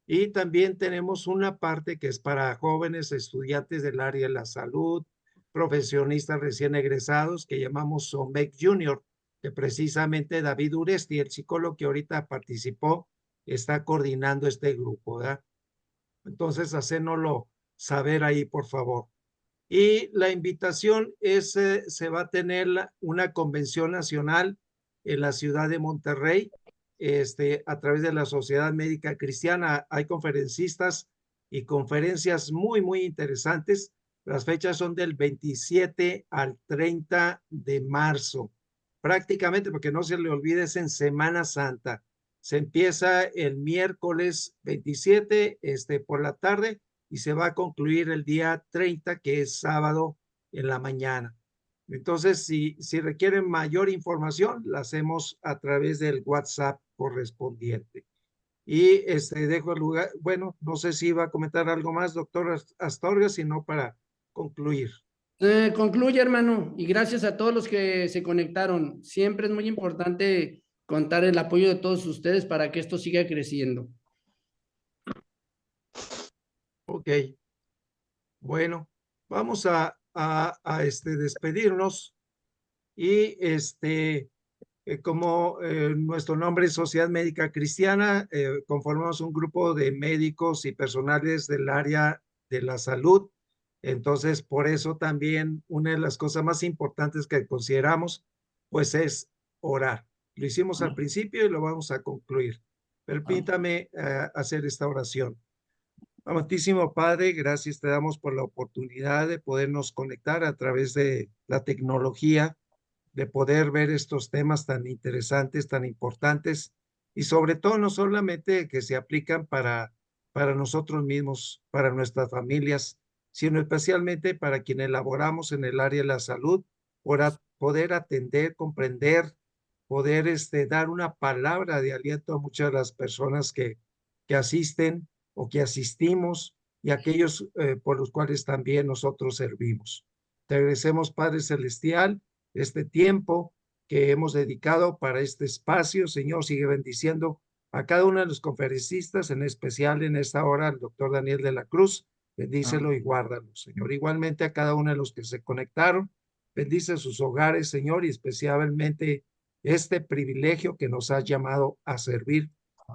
S1: Y también tenemos una parte que es para jóvenes estudiantes del área de la salud, profesionistas recién egresados, que llamamos SOMEC Junior, que precisamente David Uresti, el psicólogo que ahorita participó, está coordinando este grupo, ¿verdad? Entonces, hacénoslo saber ahí, por favor. Y la invitación se va a tener una convención nacional en la ciudad de Monterrey, a través de la Sociedad Médica Cristiana. Hay conferencistas y conferencias muy, muy interesantes. Las fechas son del 27 al 30 de marzo. Prácticamente, porque no se le olvide, es en Semana Santa. Se empieza el miércoles 27, por la tarde, y se va a concluir el día 30, que es sábado en la mañana. Entonces, si requieren mayor información, la hacemos a través del WhatsApp correspondiente. Y dejo el lugar, bueno, no sé si iba a comentar algo más, doctor Astorga, sino para concluir.
S3: Concluye, hermano, y gracias a todos los que se conectaron. Siempre es muy importante contar el apoyo de todos ustedes para que esto siga creciendo.
S1: Ok. Bueno, vamos a despedirnos y como nuestro nombre es Sociedad Médica Cristiana, conformamos un grupo de médicos y personales del área de la salud. Entonces, por eso también una de las cosas más importantes que consideramos, pues es orar. Lo hicimos al principio y lo vamos a concluir. Permítame hacer esta oración. Amantísimo Padre, gracias te damos por la oportunidad de podernos conectar a través de la tecnología, de poder ver estos temas tan interesantes, tan importantes, y sobre todo no solamente que se aplican para nosotros mismos, para nuestras familias, sino especialmente para quienes laboramos en el área de la salud, para poder atender, comprender, poder dar una palabra de aliento a muchas de las personas que asisten o que asistimos y aquellos por los cuales también nosotros servimos. Te agradecemos, Padre Celestial, este tiempo que hemos dedicado para este espacio. Señor, sigue bendiciendo a cada uno de los conferencistas, en especial en esta hora al doctor Daniel de la Cruz. Bendícelo y guárdalo, Señor. Igualmente a cada uno de los que se conectaron. Bendice sus hogares, Señor, y especialmente este privilegio que nos has llamado a servir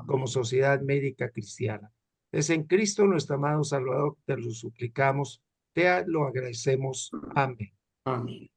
S1: como sociedad médica cristiana. Es en Cristo nuestro amado Salvador, te lo suplicamos, te lo agradecemos. Amén.
S3: Amén.